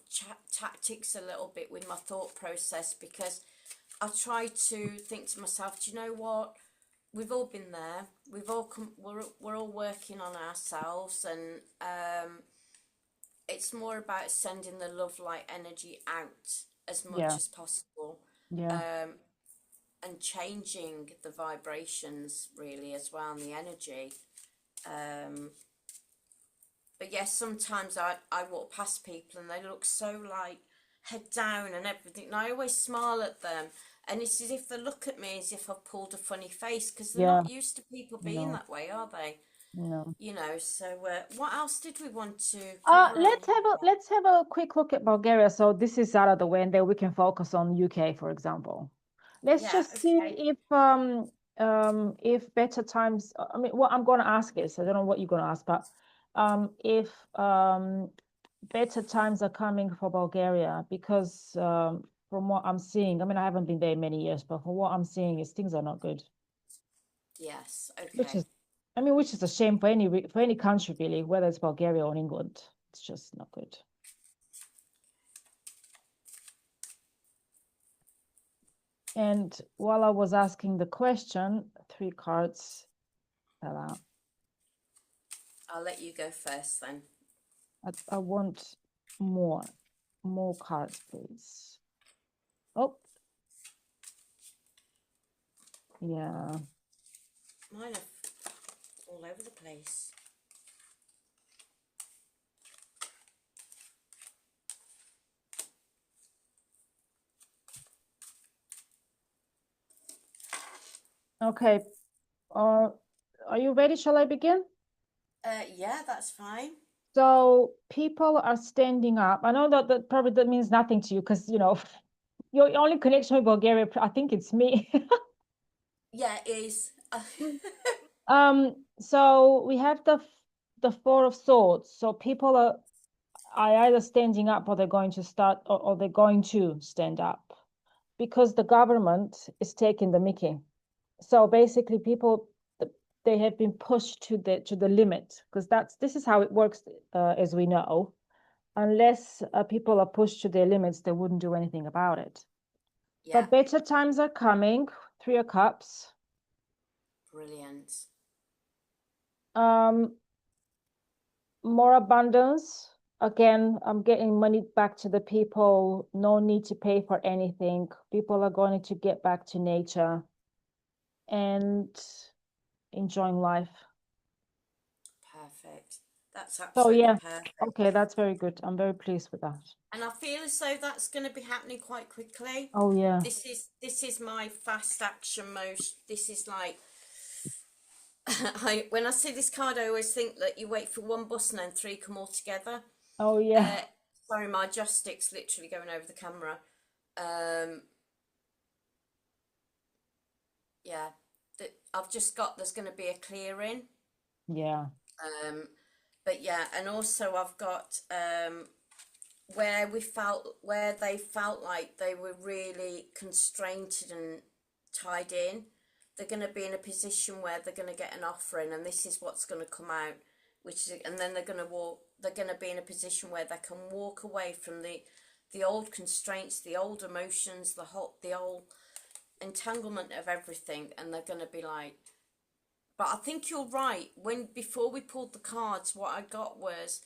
tactics a little bit with my thought process, because I try to think to myself, do you know what? We've all been there. We've all come. We're all working on ourselves, and it's more about sending the love light energy out as much Yeah. as possible. Yeah. Um, and changing the vibrations really as well, and the energy. Um, but yes, sometimes I walk past people and they look so like head down and everything, and I always smile at them, and it's as if they look at me as if I've pulled a funny face, because they're Yeah. not used to people being No. that way, are they? No. So what else did we want to cover on here? Let's have a quick look at Bulgaria. So this is out of the way, and then we can focus on UK, for example. Let's Yeah, just see okay. if better times. I mean, what I'm going to ask is, I don't know what you're going to ask, but if better times are coming for Bulgaria, because from what I'm seeing, I mean, I haven't been there many years, but from what I'm seeing is things are not good, Yes, which is, okay. I mean, which is a shame for for any country really, whether it's Bulgaria or England. It's just not good. And while I was asking the question, three cards fell out. I'll let you go first then. I want more cards, please. Oh, yeah. Mine are all over the place. Okay. Uh, are you ready? Shall I begin? Yeah, that's fine. So people are standing up. I know that probably that means nothing to you because your only connection with Bulgaria, I think it's me. Yeah, it is. So we have the Four of Swords. So people are either standing up or they're going to start or they're going to stand up because the government is taking the mickey. So basically people they have been pushed to the limit because this is how it works as we know. Unless people are pushed to their limits, they wouldn't do anything about it. Yeah, But better times are coming. Three of Cups. brilliant. Um, more abundance. Again, I'm getting money back to the people. No need to pay for anything. People are going to get back to nature and enjoying life. Perfect. That's So absolutely yeah, perfect. okay, that's very good. I'm very pleased with that. And I feel as though that's going to be happening quite quickly. Oh yeah, This is my fast action mode. This is like when I see this card, I always think that you wait for one bus and then three come all together. oh Uh, yeah, Sorry, my joystick's literally going over the camera. Um, yeah, I've just got there's going to be a clearing. yeah, But yeah, and also I've got where they felt like they were really constrained and tied in. They're going to be in a position where they're going to get an offering, and this is what's going to come out, and then they're going to walk. They're going to be in a position where they can walk away from the old constraints, the old emotions, the old entanglement of everything, and they're going to be like, but I think you're right. When before we pulled the cards, what I got was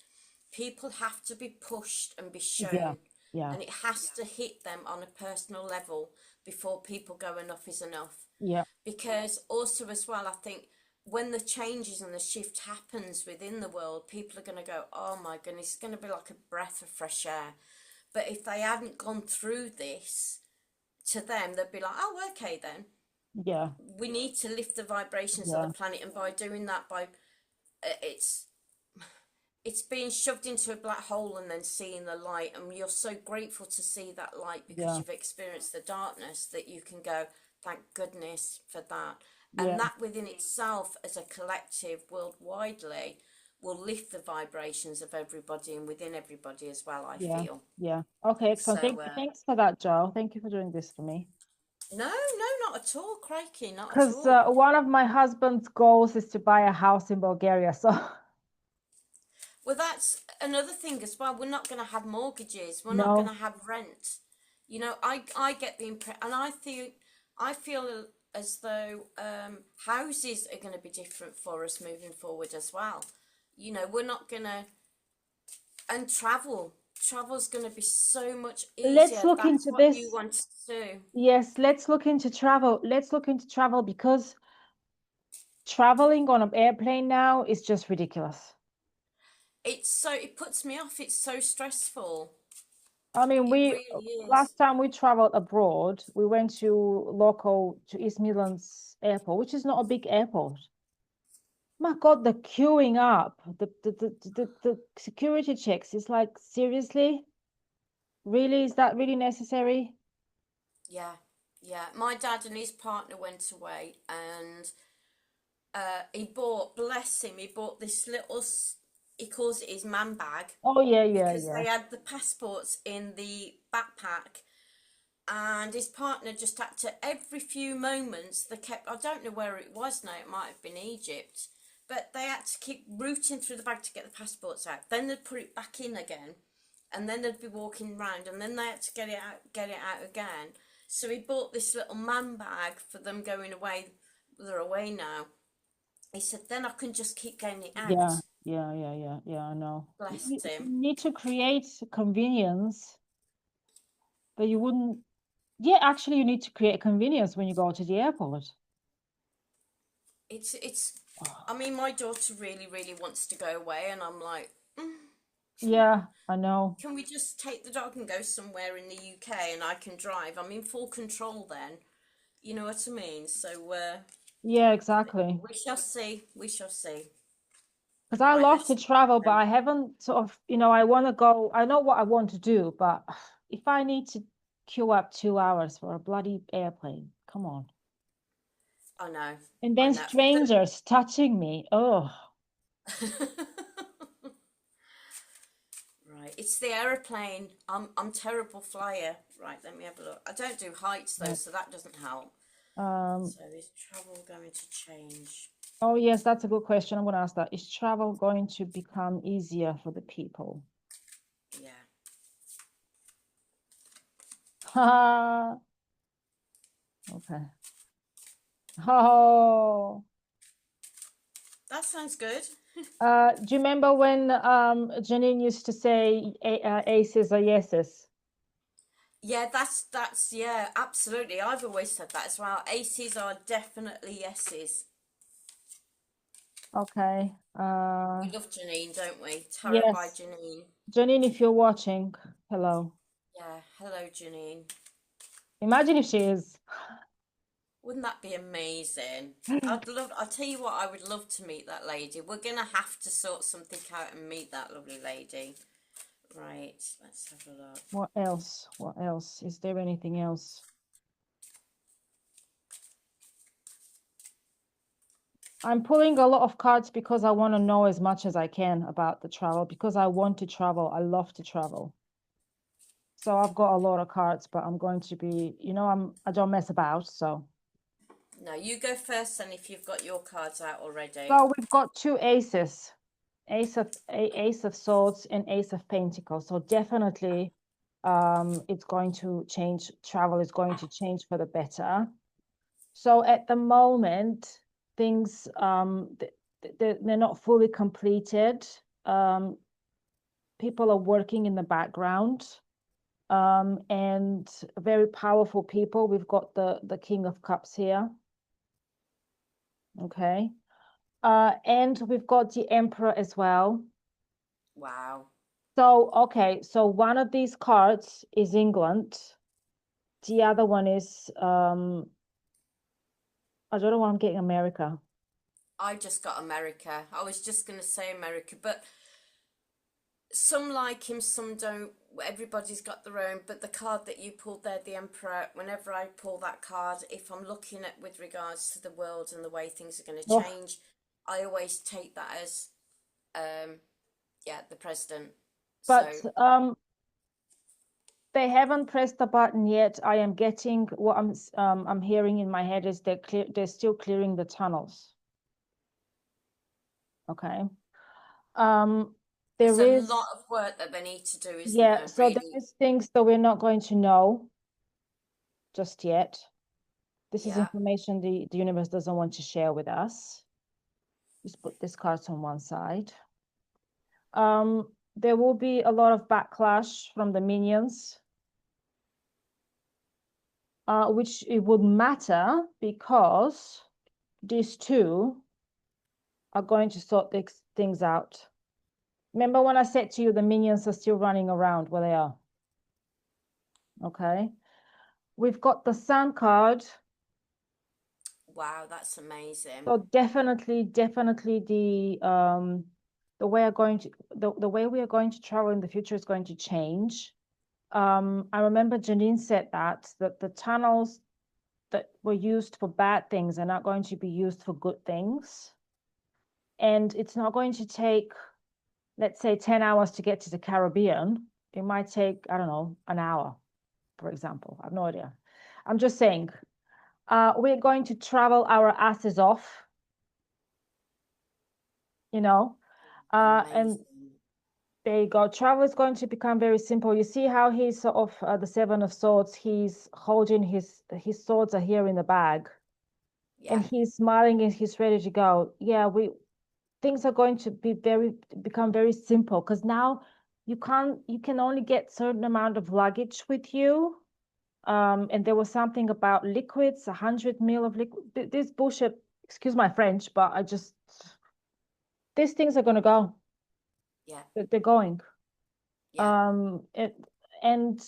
people have to be pushed and be yeah, shown, yeah, and it has to hit them on a personal level before people go enough is enough. yeah, Because also as well, I think when the changes and the shift happens within the world, people are going to go, "Oh my goodness, it's going to be like a breath of fresh air." But if they hadn't gone through this, to them, they'd be like, "Oh, okay then." yeah, We need to lift the vibrations of the yeah, planet, and by doing that, by it's it's being shoved into a black hole and then seeing the light, and you're so grateful to see that light because yeah, you've experienced the darkness that you can go, thank goodness for that. And yeah. that within itself as a collective worldwidely will lift the vibrations of everybody and within everybody as well, I Yeah, feel. yeah. Okay, excellent. So Thanks for that, Joe. Thank you for doing this for me. no, no, not at all, crikey, not at Because all. one of my husband's goals is to buy a house in Bulgaria. So Well, that's another thing as well. We're not going to have mortgages. We're not going no, to have rent. I get the impression, and I feel as though houses are going to be different for us moving forward as well. We're not going to, and travel's going to be so much let's easier. look That's into what you this. want to do. Yes, let's look into travel. Let's look into travel because traveling on an airplane now is just ridiculous. It puts me off. It's so stressful. I mean, It we really is. last time we traveled abroad, we went to East Midlands Airport, which is not a big airport. My God, the queuing up, the security checks is like, seriously? Really? Is that really necessary? Yeah, yeah. My dad and his partner went away, and he bought, bless him, he bought this he calls it his man bag Oh, yeah, yeah, because yeah. they had the passports in the backpack, and his partner just had to, every few moments, I don't know where it was now, it might have been Egypt, but they had to keep rooting through the bag to get the passports out. Then they'd put it back in again, and then they'd be walking around, and then they had to get it out again. So he bought this little man bag for them going away. They're away now. He said, then I can just keep getting it Yeah, out. yeah, yeah, yeah, yeah, I know. Bless You him. need to create convenience, but you wouldn't. Yeah, actually, you need to create convenience when you go to the airport. It's. I Oh, mean, my daughter really, really wants to go away, and I'm like, yeah, I know. can we just take the dog and go somewhere in the UK and I can drive? I'm in full control then. You know what I mean? So, Yeah, exactly. We shall see. We shall see. Because I Right, love to let's travel, but um, I haven't sort of, I want to go, I know what I want to do, but if I need to queue up 2 hours for a bloody airplane, come on. I know. And I then know. strangers touching me. Oh, Right, it's the aeroplane. I'm terrible flyer. Right, let me have a look. I don't do heights though, right. so that doesn't help. Um, So is travel going to change? oh yes, that's a good question. I'm going to ask that. Is travel going to become easier for the people? Yeah, Ha. Okay. Oh. that sounds good. Do you remember when Janine used to say aces are yeses? Yeah, that's yeah, absolutely. I've always said that as well. Aces are definitely yeses. Okay. We love Janine, don't we? Tarot by Yes. Janine. Janine, if you're watching, hello. Yeah, hello Janine. Imagine if she is. Wouldn't that be amazing? I'll tell you what, I would love to meet that lady. We're gonna have to sort something out and meet that lovely lady. Right, let's have a look. What else? What else? Is there anything else? I'm pulling a lot of cards because I want to know as much as I can about the travel because I want to travel. I love to travel. So I've got a lot of cards, but I'm going to be, I don't mess about. No, you go first, and if you've got your cards out already. So we've got two aces, Ace of Swords and Ace of Pentacles. So definitely, it's going to change. Travel is going to change for the better. So at the moment, things they're not fully completed. Um, People are working in the background, and very powerful people. We've got the King of Cups here. Okay. And we've got the Emperor as well. Wow. So, okay, so one of these cards is England. The other one is I don't know why I'm getting America. I just got America. I was just gonna say America, but some like him, some don't. Everybody's got their own, but the card that you pulled there, the Emperor, whenever I pull that card, if I'm looking at with regards to the world and the way things are going to Oh, change, I always take that as, um, yeah, the president. but So, they haven't pressed the button yet. I am getting what I'm hearing in my head is they're still clearing the tunnels. Okay. Um, there's there a lot is, of work that they need to do, isn't yeah, there? so there Really? is things that we're not going to know just yet. This is Yeah. information the universe doesn't want to share with us. Just put this card on one side. There will be a lot of backlash from the minions, which it would matter because these two are going to sort these things out. Remember when I said to you the minions are still running around where they are? Okay. We've got the Sun card. Wow, that's amazing. So definitely the way are going to the way we are going to travel in the future is going to change. I remember Janine said that the tunnels that were used for bad things are not going to be used for good things. And it's not going to take, let's say, 10 hours to get to the Caribbean. It might take, I don't know, an hour, for example. I have no idea. I'm just saying, we're going to travel our asses off, you know, and Amazing. there you go. Travel is going to become very simple. You see how he's sort of the Seven of Swords. He's holding his swords are here in the bag, Yeah. and he's smiling and he's ready to go. Yeah, we things are going to become very simple because now you can only get certain amount of luggage with you. And there was something about liquids, 100 ml of liquid. This bullshit. Excuse my French, but these things are going to go. Yeah. They're going. Yeah. It and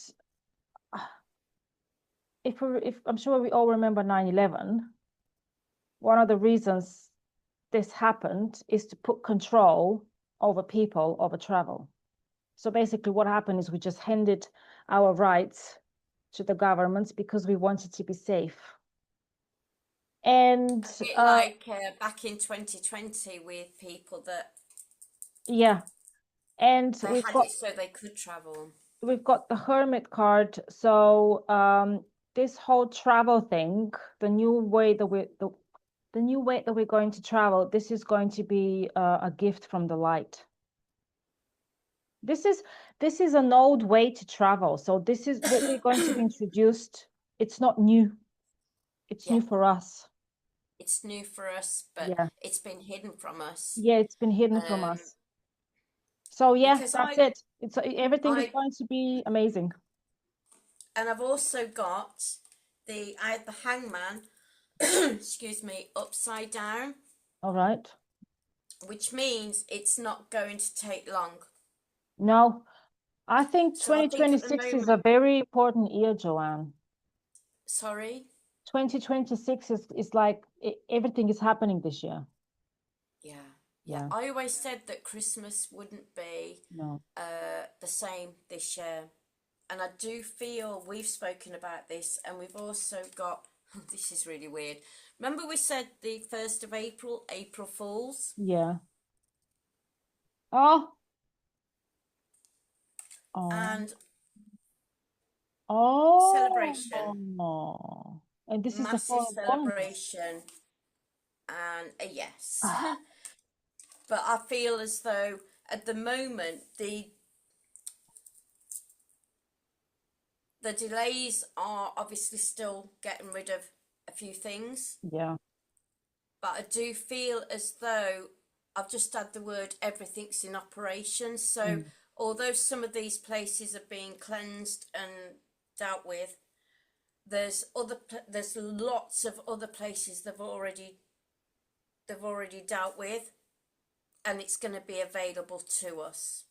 if I'm sure we all remember 9/11, one of the reasons this happened is to put control over people, over travel. So basically what happened is we just handed our rights to the governments because we wanted to be safe. And A bit like back in 2020 with people that yeah, and they had it so they could travel. we've got the hermit card. So this whole travel thing, the new way that the new way that we're going to travel, this is going to be a gift from the light. This is an old way to travel. So this is what we're going to be introduced. It's not new. It's Yeah, new for us. it's new for us, but Yeah. it's been hidden from us. Yeah, it's been hidden from Um, us. So yeah, because that's it. It's everything is I, going to be amazing. and I've also got I had the hangman, excuse me, upside down, All right. which means it's not going to take long. No, I think So I think at the 2026 is a moment, very important year, Joanne. sorry, 2026 is like everything is happening this year. yeah, yeah. Yeah. I always said that Christmas wouldn't be No. the same this year. And I do feel we've spoken about this, and we've also got this is really weird. Remember, we said the 1st of April, April Fools, Yeah. Oh. Oh. and celebration, Oh. And this is the massive four of wands. celebration, and a yes. Ah, But I feel as though at the moment the delays are obviously still getting rid of a few things, yeah. but I do feel as though I've just had the word everything's in operation. So Mm. although some of these places are being cleansed and dealt with, there's lots of other places they've already dealt with, and it's going to be available to us,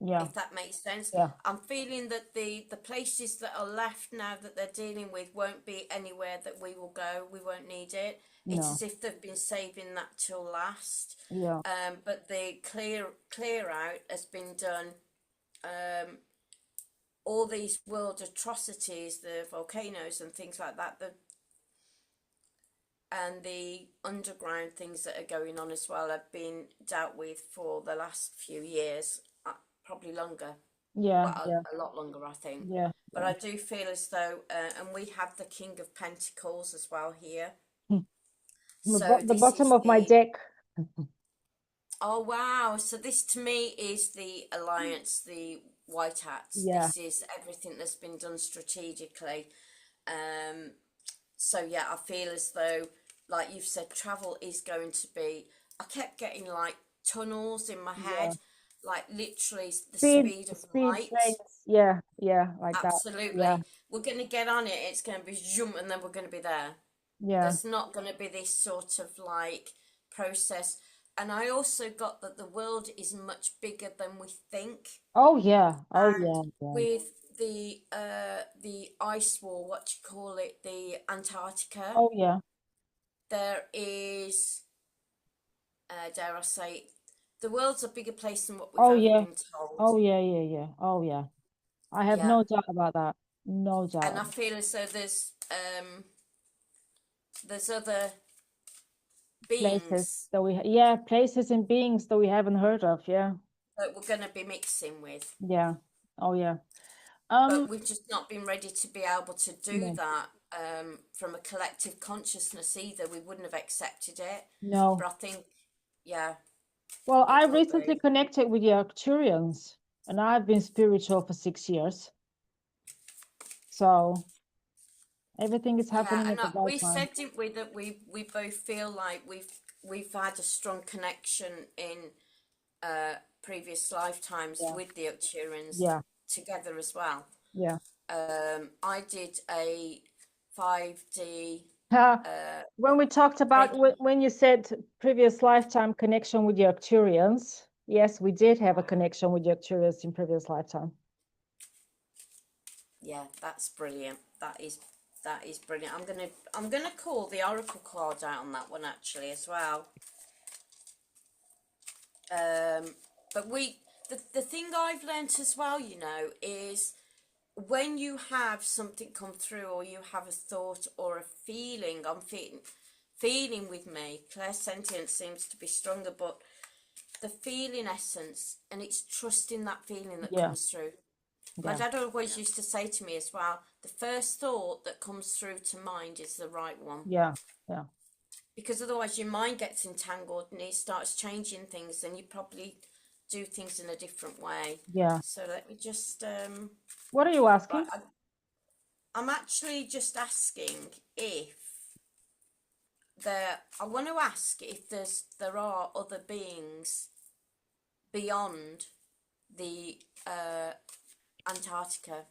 Yeah. if that makes sense. Yeah. I'm feeling that the places that are left now that they're dealing with won't be anywhere that we will go. We won't need it. It's No. as if they've been saving that till last. Yeah. But the clear out has been done. All these world atrocities, the volcanoes and things like that, and the underground things that are going on as well have been dealt with for the last few years, probably longer. Yeah. Well, Yeah. a lot longer, I think. Yeah. But Yeah. I do feel as though, and we have the King of Pentacles as well here. Hmm. So The this bottom is of my deck. oh wow. So this to me is the alliance, the white hats. Yeah. This is everything that's been done strategically. Um, so yeah, I feel as though, like you've said, travel is going to be, I kept getting like tunnels in my Yeah. head, like literally the Speed, speed of speed light. trains. Yeah. Yeah. Like that. Yeah. Absolutely. We're going to get on it. It's going to be zoom, and then we're going to be there. Yeah. There's not going to be this sort of like process. And I also got that the world is much bigger than we think. Oh yeah. Oh And yeah. Yeah. with the ice wall, what you call it, the Antarctica, Oh yeah. there is, dare I say, the world's a bigger place than what we've Oh ever yeah. been told. Oh yeah. Yeah. Yeah. Oh yeah. I have Yeah. no doubt about that. No And doubt. I feel as though there's other Places beings that yeah, places and beings that we haven't heard of. Yeah. that we're going to be mixing with. Yeah. Oh yeah. But we've just not been ready to be able to do No. that from a collective consciousness either. We wouldn't have accepted it. No. But I think, yeah, Well, I it could recently be. connected with the Arcturians, and I've been spiritual for 6 years. So everything is Yeah, happening and at the right we time. said, didn't we, that we both feel like we've had a strong connection in previous lifetimes Yeah. with the Arcturians Yeah. together as well. Yeah. I did a 5D When we talked about breaking. when you said previous lifetime connection with the Arcturians, yes, we did have a connection with the Arcturians in previous lifetime. Yeah, that's brilliant. That is That is brilliant. I'm gonna call the oracle card out on that one actually as well. But the thing I've learnt as well, you know, is when you have something come through, or you have a thought or a feeling, feeling with me, clairsentience seems to be stronger, but the feeling essence, and it's trusting that feeling that Yeah, comes through. My yeah, dad always used to say to me as well, the first thought that comes through to mind is the right one. yeah, yeah, Because otherwise your mind gets entangled and it starts changing things, and you probably do things in a different way. yeah. So let me just What are you right, asking? I'm actually just asking if I want to ask if there are other beings beyond the Antarctica,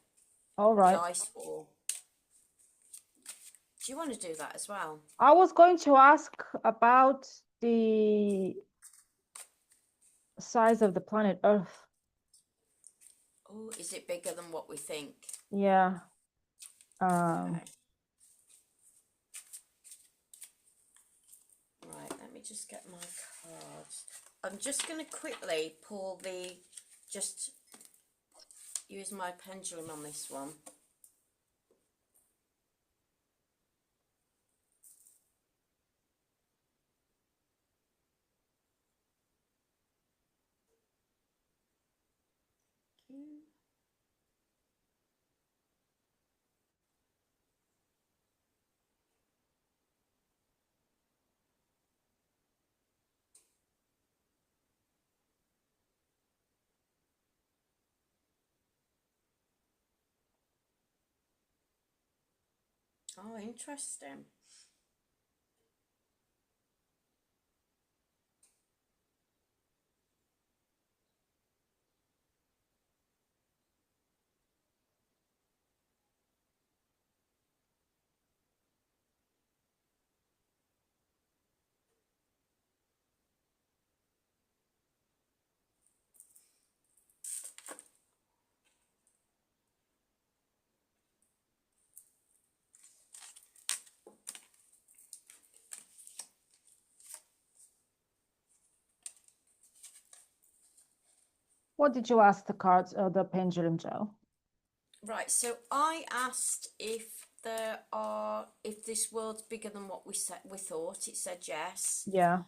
All the right. ice wall. Do you want to do that as well? I was going to ask about the size of the planet Earth. Oh, is it bigger than what we think? Yeah. Okay. Right, let me just get my cards. I'm just going to quickly just use my pendulum on this one. Oh, interesting. What did you ask the cards or the pendulum, Joe? Right, so I asked if if this world's bigger than what we thought. It said yes. Yeah.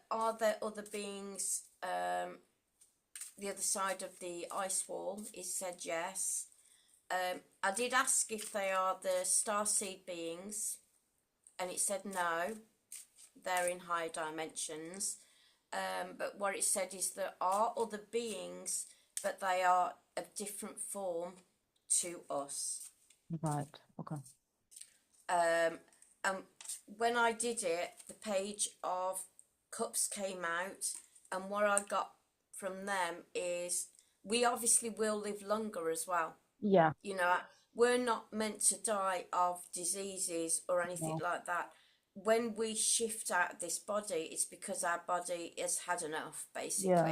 Are there other beings the other side of the ice wall? It said yes. I did ask if they are the starseed beings, and it said no, they're in higher dimensions. But what it said is there are other beings, but they are of different form to us. Right. Okay. And when I did it, the page of cups came out, and what I got from them is we obviously will live longer as well. Yeah. You know, we're not meant to die of diseases or anything No. like that. When we shift out of this body, it's because our body has had enough. Basically, Yeah.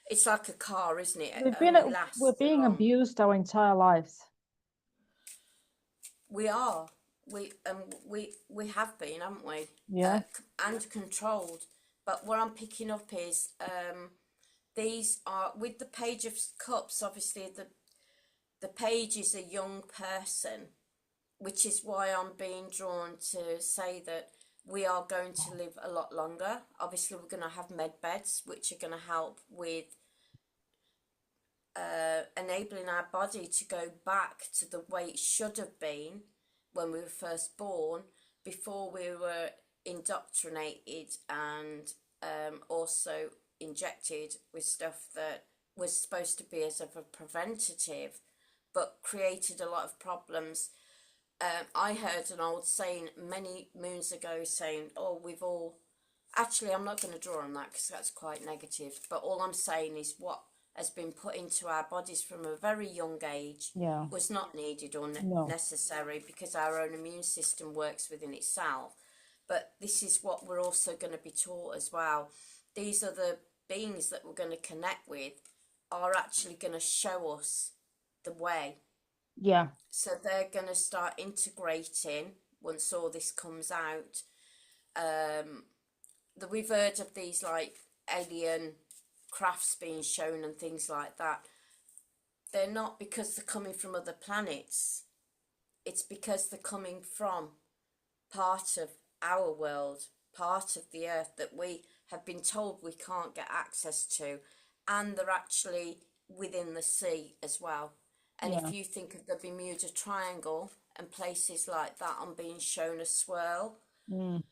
it's like a car, isn't it? It We've been only we're lasts so being long. abused our entire lives. We are. We have been, haven't we? Yeah. And controlled. But what I'm picking up is these are with the page of cups. Obviously, the page is a young person, which is why I'm being drawn to say that we are going to live a lot longer. Obviously, we're going to have med beds, which are going to help with enabling our body to go back to the way it should have been when we were first born, before we were indoctrinated and also injected with stuff that was supposed to be as of a preventative, but created a lot of problems. I heard an old saying many moons ago saying, oh, we've all... Actually, I'm not going to draw on that because that's quite negative. But all I'm saying is what has been put into our bodies from a very young age Yeah. was not needed or No. necessary, because our own immune system works within itself. But this is what we're also going to be taught as well. These are the beings that we're going to connect with are actually going to show us the way. Yeah. So they're going to start integrating once all this comes out. We've heard of these like alien crafts being shown and things like that. They're not because they're coming from other planets. It's because they're coming from part of our world, part of the earth that we have been told we can't get access to, and they're actually within the sea as well. And if Yeah. you think of the Bermuda Triangle and places like that on being shown a swirl, Mm.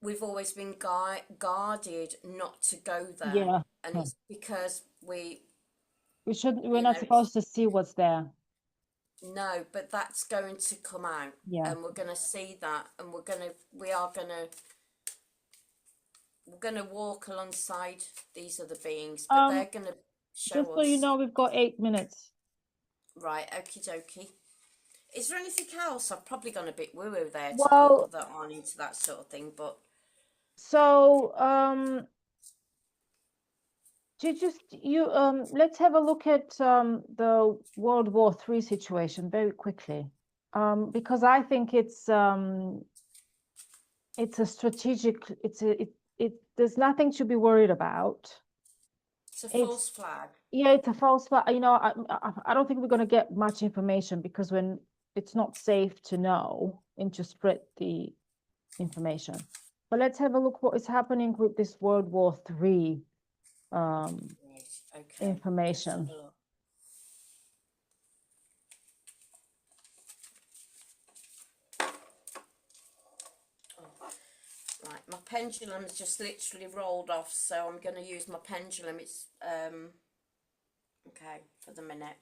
we've always been guarded not to go there. Yeah. And Huh. it's because We shouldn't, we're you not know, it's supposed to see what's there. no, but that's going to come out, Yeah. and we're going to see that, and we're gonna walk alongside these other beings, but they're Um, gonna just show so you us. know, we've got 8 minutes. Right, okie dokie. Is there anything else? I've probably gone a bit woo woo there to people Well, that aren't into that sort of thing, but so let's have a look at the World War III situation very quickly. Because I think it's a strategic, there's nothing to be worried about. it's a It's false flag. Yeah, it's a false flag. I don't think we're going to get much information because when it's not safe to know and to spread the information. But let's have a look what is happening with this World War III Right, okay. Let's have information. a look. Oh, right, my pendulum's just literally rolled off, so I'm going to use my pendulum. It's okay for the minute.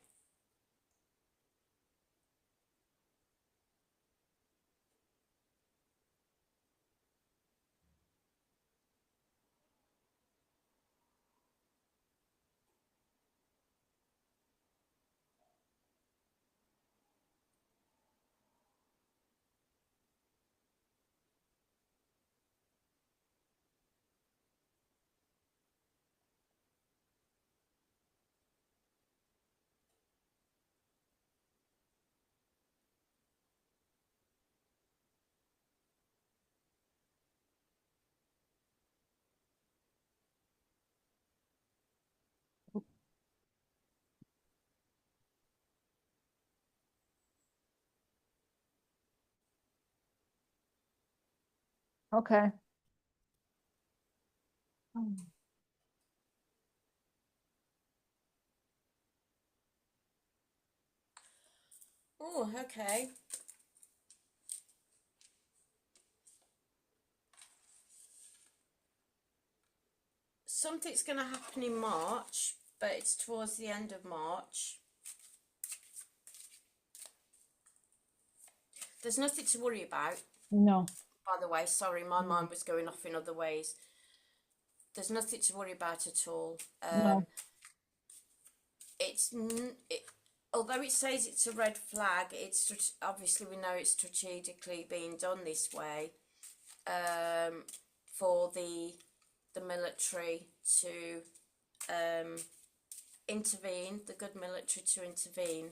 Okay. Hmm. Oh, okay. Something's going to happen in March, but it's towards the end of March. There's nothing to worry about, No, by the way. Sorry, my no, mind was going off in other ways. There's nothing to worry about at all. no. It's it, although it says it's a red flag, it's obviously we know it's strategically being done this way for the military to intervene, the good military to intervene.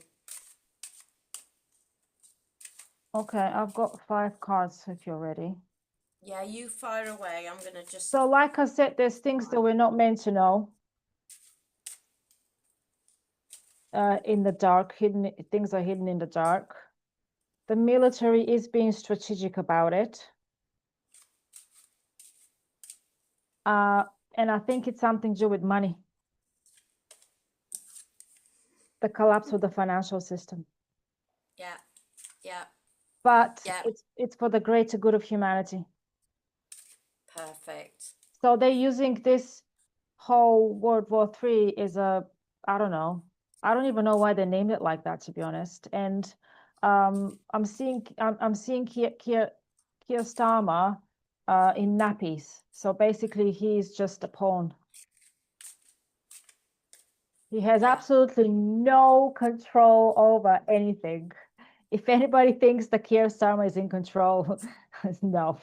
Okay, I've got 5 cards if you're ready. Yeah, you fire away. I'm gonna just. So, like I said, there's things that we're not meant to know. In the dark, hidden things are hidden in the dark. The military is being strategic about it. Uh, and I think it's something to do with money, the collapse of the financial system. Yeah, yeah, But yeah. it's for the greater good of humanity. Perfect. So they're using this whole World War III is I don't know. I don't even know why they named it like that, to be honest. And I'm seeing Keir Starmer in nappies. So basically he's just a pawn. He has Yeah. absolutely no control over anything. If anybody thinks that Keir Starmer is in control, no,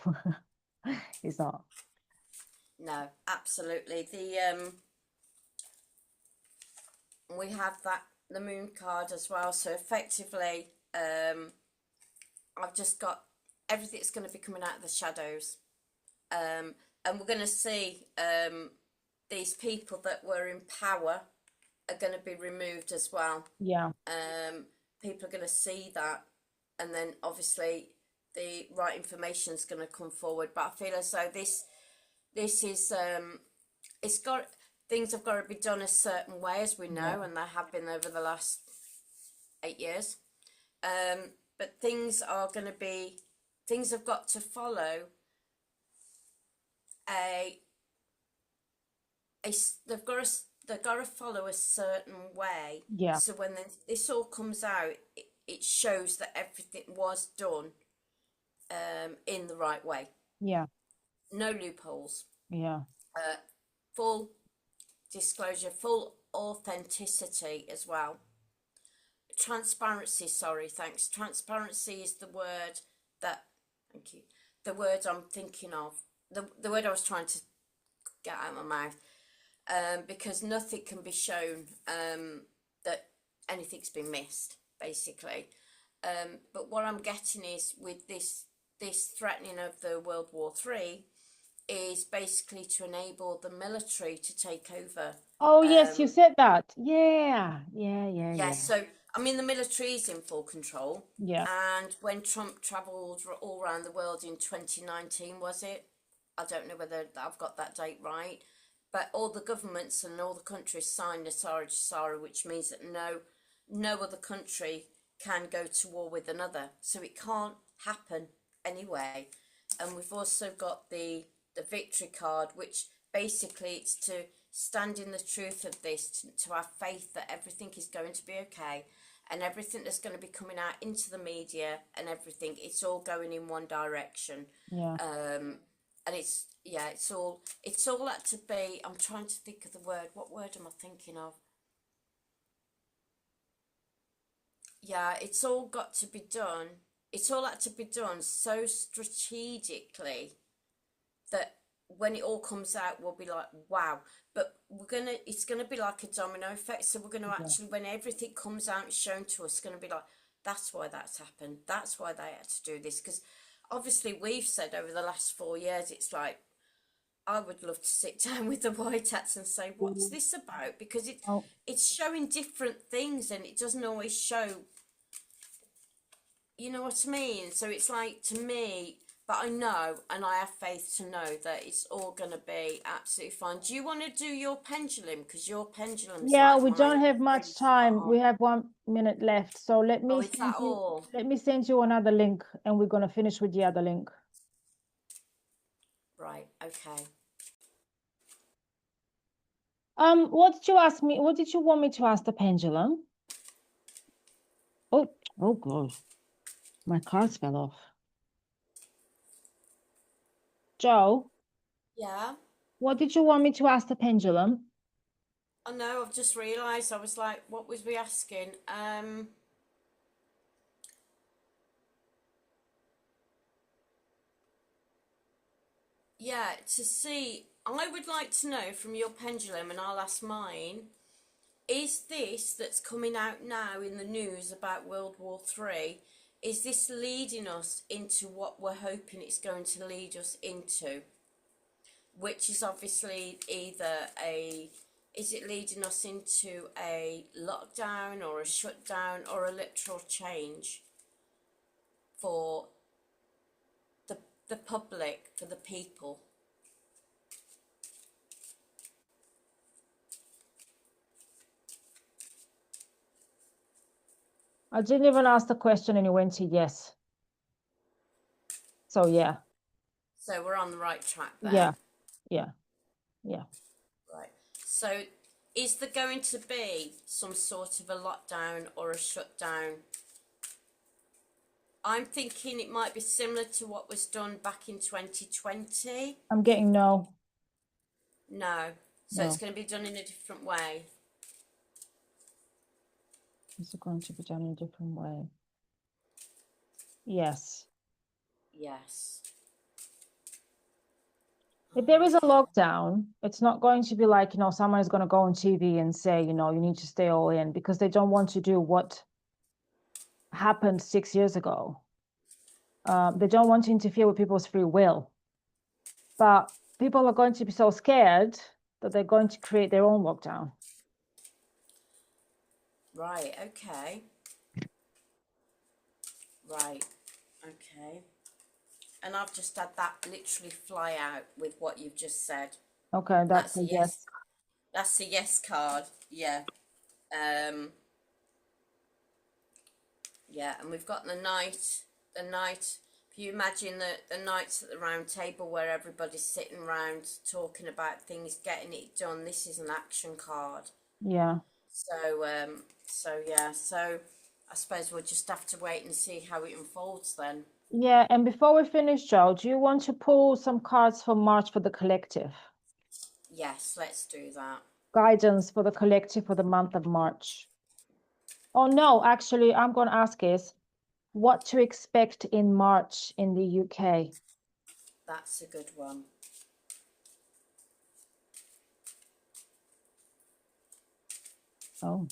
he's not. No, absolutely. We have that the moon card as well. So effectively, I've just got everything that's going to be coming out of the shadows. And we're going to see these people that were in power are going to be removed as well. Yeah. People are going to see that, and then obviously the right information is going to come forward. But I feel as though this is it's got things have got to be done a certain way, as we know, and they have been over the last 8 years. But things have got to follow they've got to follow a certain way. Yeah. So when this all comes out, it shows that everything was done in the right way. Yeah. No loopholes. Yeah. Full disclosure, full authenticity as well. Transparency, sorry, thanks. Transparency is the word that, thank you, the word I'm thinking of. The word I was trying to get out of my mouth. Because nothing can be shown that anything's been missed, basically. But what I'm getting is with this threatening of the World War III is basically to enable the military to take over. Oh, yes, you said that. Yeah. Yeah. So, I mean, the military is in full control. Yeah. And when Trump travelled all around the world in 2019, was it? I don't know whether I've got that date right. But all the governments and all the countries signed Nasara, which means that no other country can go to war with another. So it can't happen anyway. And we've also got the victory card, which basically it's to stand in the truth of this, to have faith that everything is going to be okay, and everything that's going to be coming out into the media and everything, it's all going in one direction. Yeah. And it's all had to be. I'm trying to think of the word. What word am I thinking of? Yeah, it's all got to be done. It's all had to be done so strategically that when it all comes out, we'll be like, wow. But it's gonna be like a domino effect. So we're gonna actually, when everything comes out and shown to us, it's gonna be like, that's why that's happened. That's why they had to do this. Because obviously we've said over the last 4 years, it's like, I would love to sit down with the White Hats and say, what's this about? Because it's showing different things, and it doesn't always show, you know what I mean? So it's like, to me, but I know, and I have faith to know that it's all going to be absolutely fine. Do you want to do your pendulum? Because your pendulum's Yeah, we don't have much time. We have 1 minute left. So let me is that all? let me send you another link, and we're gonna finish with the other link. Right, okay. What did you ask me? What did you want me to ask the pendulum? Oh God. My cards fell off. Joe? Yeah? What did you want me to ask the pendulum? I know, I've just realised. I was like, what was we asking? Yeah, to see, I would like to know from your pendulum, and I'll ask mine, is this that's coming out now in the news about World War III, is this leading us into what we're hoping it's going to lead us into? Which is obviously either is it leading us into a lockdown or a shutdown or a literal change for the public, for the people? I didn't even ask the question and it went to yes. So yeah. So we're on the right track there. Yeah. Right. So is there going to be some sort of a lockdown or a shutdown? I'm thinking it might be similar to what was done back in 2020. I'm getting no. No. So it's going to be done in a different way. It's going to be done in a different way. Yes. Yes. If there is a Okay. lockdown, it's not going to be like, someone is going to go on TV and say, you need to stay all in because they don't want to do what happened 6 years ago. They don't want to interfere with people's free will. But people are going to be so scared that they're going to create their own lockdown. Right. Okay. Right. Okay. And I've just had that literally fly out with what you've just said. Okay, And that's that's a a yes. yes. That's a yes card. Yeah. Um. Yeah. And we've got the knight. The knight. If you imagine the knights at the round table where everybody's sitting around talking about things, getting it done. This is an action card. Yeah. So yeah. So I suppose we'll just have to wait and see how it unfolds then. Yeah, and before we finish, Joe, do you want to pull some cards for March for the collective? Yes. Let's do that. Guidance for the collective for the month of March. Oh no, actually, I'm going to ask is what to expect in March in the UK. That's a good one. Oh.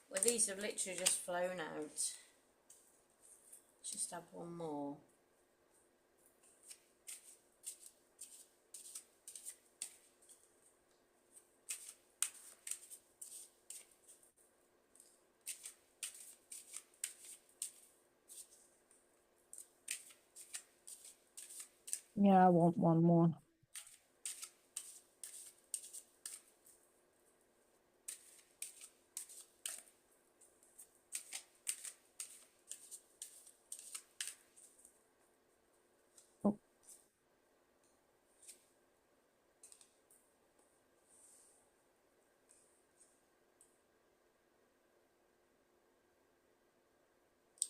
Well, these have literally just flown out. Just have one more. Yeah, I want one more. Oh,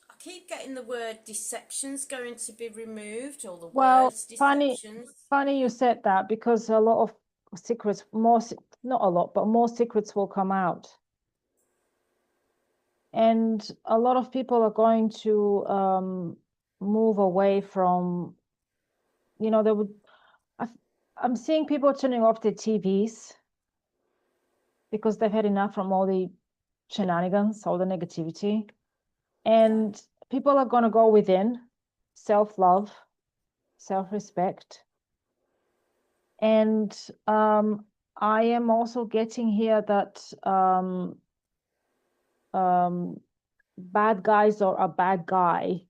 I keep getting the word deception's going to be removed, or the well, words funny, deceptions. funny you said that because a lot of secrets, not a lot, but more secrets will come out. And a lot of people are going to move away from, they would, I, I'm seeing people turning off their TVs because they've had enough from all the shenanigans, all the negativity. Yeah. And people are going to go within, self-love, self-respect. And I am also getting here that um, bad guys or a bad guy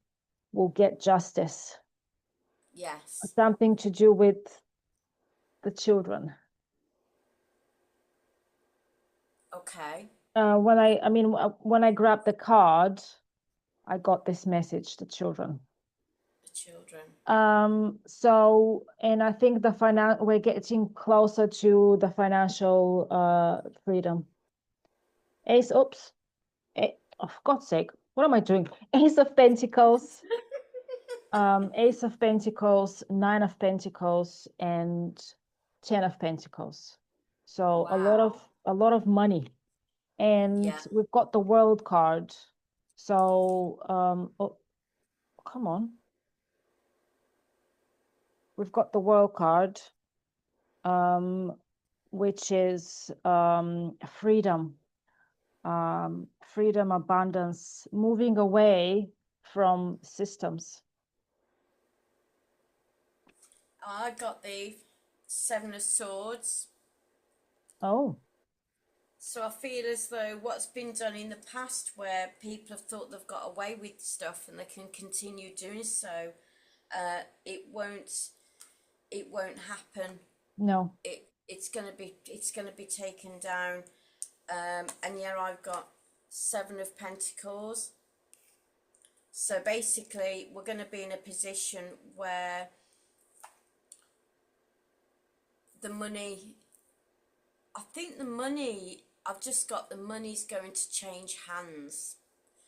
will get justice, Yes. something to do with the children. Okay. When I grabbed the card, I got this message, the children. The children. And I think we're getting closer to the financial freedom. Ace, oops, oh, for God's sake, what am I doing? Ace of Pentacles, Ace of Pentacles, Nine of Pentacles, and Ten of Pentacles. So Wow. a lot of money. And Yeah. we've got the World card. So oh, come on. We've got the World card, um, which is freedom, freedom, abundance, moving away from systems. I got the Seven of Swords. Oh, So I feel as though what's been done in the past, where people have thought they've got away with stuff and they can continue doing so, it won't. It won't happen. no. It's gonna be taken down. And yeah, I've got 7 of Pentacles. So basically, we're going to be in a position where the money, I think the money, I've just got the money's going to change hands.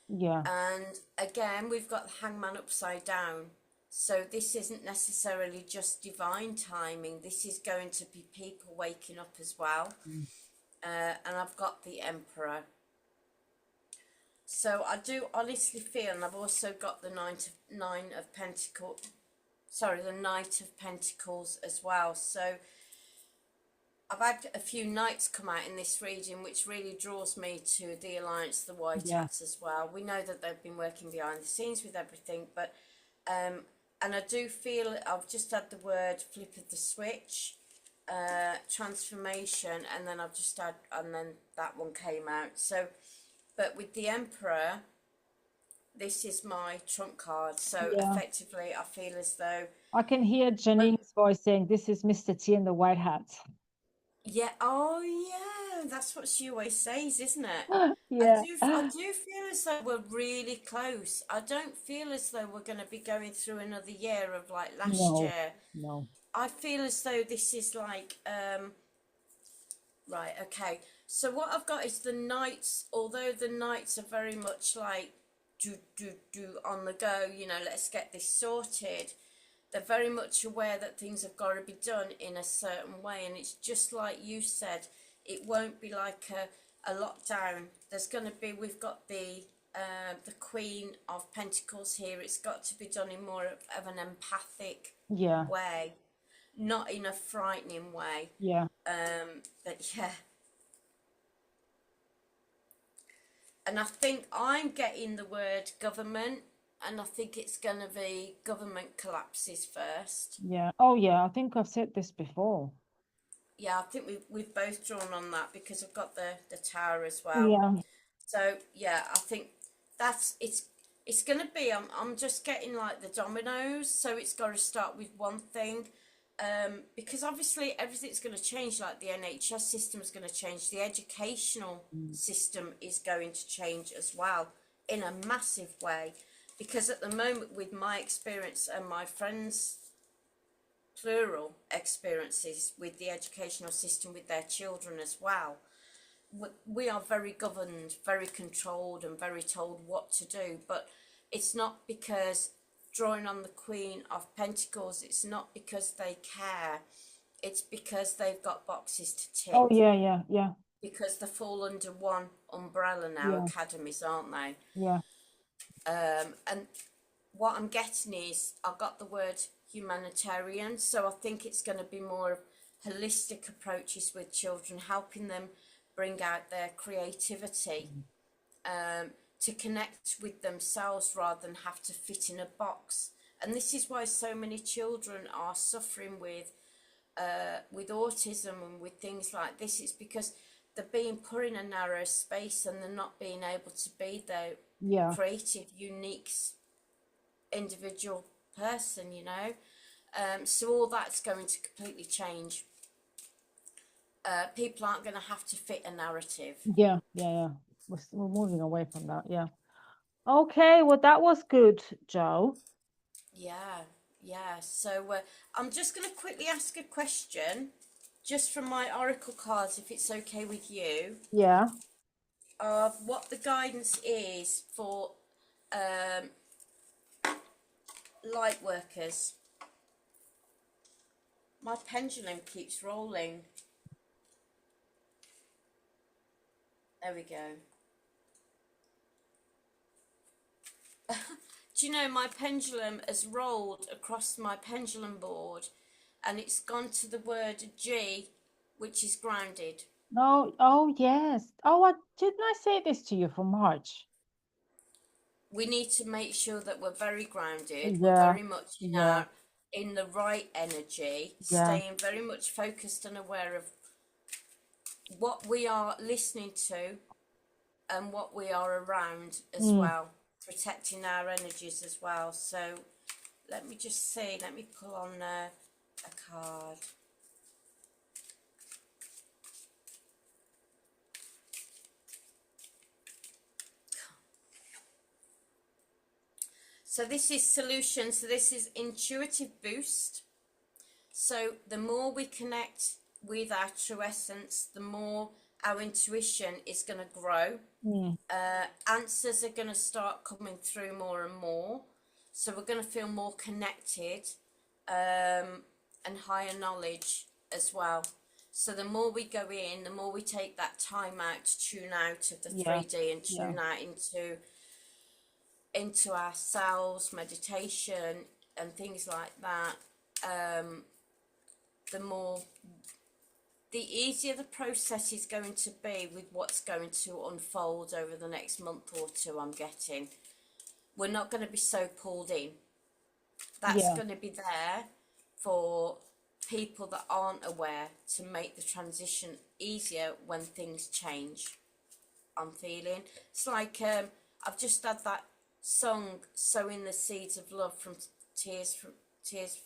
Yeah. And again, we've got the Hangman upside down. So this isn't necessarily just divine timing. This is going to be people waking up as well. And I've got the Emperor. So I do honestly feel, and I've also got the Nine of Pentacles. Sorry, the Knight of Pentacles as well. So I've had a few knights come out in this reading, which really draws me to the Alliance, the White Yeah. Hats as well. We know that they've been working behind the scenes with everything, but and I do feel I've just had the word flip of the switch, transformation, and then I've just had, and then that one came out. So, but with the Emperor, this is my trump card. So Yeah. effectively, I feel as though, I can hear Janine's voice saying, "This is Mr. T in the white hat." yeah, oh yeah, that's what she always says, isn't it? Yeah. I do feel as though we're really close. I don't feel as though we're going to be going through another year of like last No, year. no. I feel as though this is like, right, okay. So what I've got is the knights, although the knights are very much like, do on the go, you know, let's get this sorted. They're very much aware that things have got to be done in a certain way. And it's just like you said, it won't be like a lockdown. There's going to be, we've got the Queen of Pentacles here. It's got to be done in more of an empathic Yeah. way, not in a frightening way. Yeah. But yeah. And I think I'm getting the word government, and I think it's going to be government collapses first. Yeah. Oh, yeah. I think I've said this before. Yeah, I think we've both drawn on that because I've got the tower as well. Yeah. So yeah, I think that's it's gonna be. I'm just getting like the dominoes. So it's got to start with one thing, because obviously everything's going to change. Like the NHS system is going to change. The educational system is going to change as well in a massive way. Because at the moment, with my experience and my friends' plural experiences with the educational system with their children as well, we are very governed, very controlled, and very told what to do. But it's not because, drawing on the Queen of Pentacles, it's not because they care, it's because they've got boxes to Oh, tick, yeah. Yeah. Yeah. because they fall under one umbrella now, Yeah. academies, aren't they? Yeah. And what I'm getting is, I've got the word humanitarian, so I think it's going to be more holistic approaches with children, helping them bring out their creativity, to connect with themselves rather than have to fit in a box. And this is why so many children are suffering with autism and with things like this. It's because they're being put in a narrow space and they're not being able to be their Yeah. creative, unique, individual person, you know. So all that's going to completely change. People aren't going to have to fit a narrative. Yeah. Yeah. Yeah. We're moving away from that. Yeah. Okay. Well, that was good, Joe. Yeah, yeah. So I'm just going to quickly ask a question, just from my oracle cards, if it's okay with you, Yeah. of what the guidance is for light workers. My pendulum keeps rolling. There we go. Do you know, my pendulum has rolled across my pendulum board and it's gone to the word G, which is grounded. No. Oh, yes. Oh, didn't I say this to you for March? We need to make sure that we're very grounded, we're Yeah. very much Yeah. in the right energy, Yeah. staying very much focused and aware of what we are listening to and what we are around as well, protecting our energies as well. So let me just see, let me pull on a card. So this is solution. So this is intuitive boost. So the more we connect with our true essence, the more our intuition is going to grow. Mm. Answers are going to start coming through more and more. So we're going to feel more connected, and higher knowledge as well. So the more we go in, the more we take that time out to tune out of the Yeah. 3D and Yeah. tune out into ourselves, meditation and things like that. The more, the easier the process is going to be with what's going to unfold over the next month or two. I'm getting, we're not going to be so pulled in. That's Yeah. going to be there for people that aren't aware, to make the transition easier when things change. I'm feeling it's like, I've just had that song "Sowing the Seeds of Love" from Tears for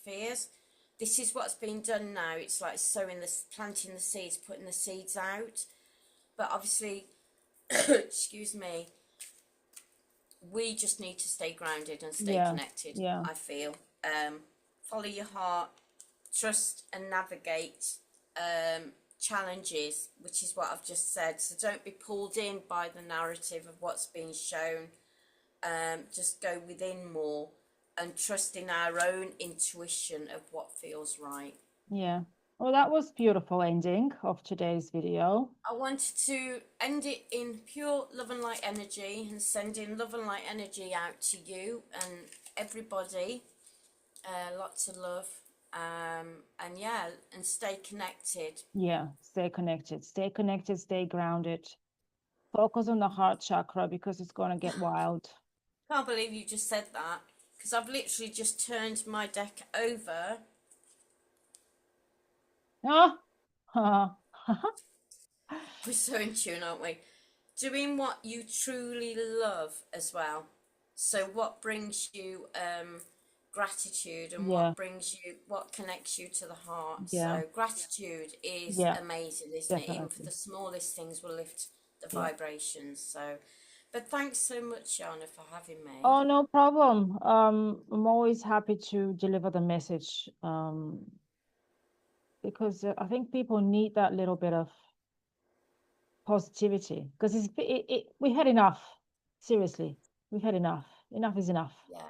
Fears. This is what's being done now. It's like planting the seeds, putting the seeds out. But obviously, excuse me, we just need to stay grounded and stay Yeah. connected. Yeah. I feel, follow your heart, trust and navigate challenges, which is what I've just said. So don't be pulled in by the narrative of what's being shown. Just go within more and trust in our own intuition of what feels right. Yeah. Well, that was beautiful ending of today's video. I wanted to end it in pure love and light energy and sending love and light energy out to you and everybody. Lots of love. And yeah, and stay connected. Yeah. Stay connected. Stay connected. Stay grounded. Focus on the heart chakra because it's going to get wild. Can't believe you just said that, because I've literally just turned my deck over. Ah. We're so in tune, aren't we? Doing what you truly love as well. So what brings you gratitude, and Yeah. what connects you to the heart. Yeah. So gratitude is Yeah. amazing, isn't it? Even for Definitely. the smallest things will lift the Yeah. vibrations. So, but thanks so much, Yana, for having me. Oh, no problem. I'm always happy to deliver the message. Because I think people need that little bit of positivity because we had enough. Seriously, we've had enough. Enough is enough. Yeah,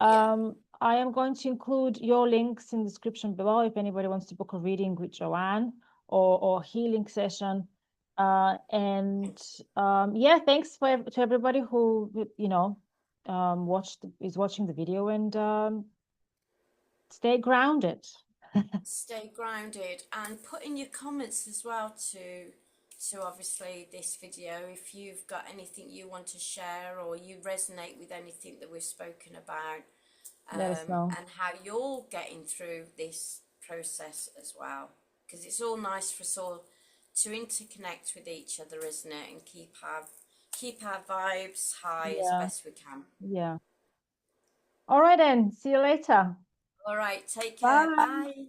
yeah. I am going to include your links in the description below if anybody wants to book a reading with Joanne or healing session. And yeah, thanks to everybody who is watching the video, and stay grounded. Stay grounded and put in your comments as well to obviously this video, if you've got anything you want to share or you resonate with anything that we've spoken about, Let us know. and how you're getting through this process as well, because it's all nice for us all to interconnect with each other, isn't it, and keep our vibes high as Yeah, best we can. yeah. All right then. See you later. All right, take care, Bye. bye.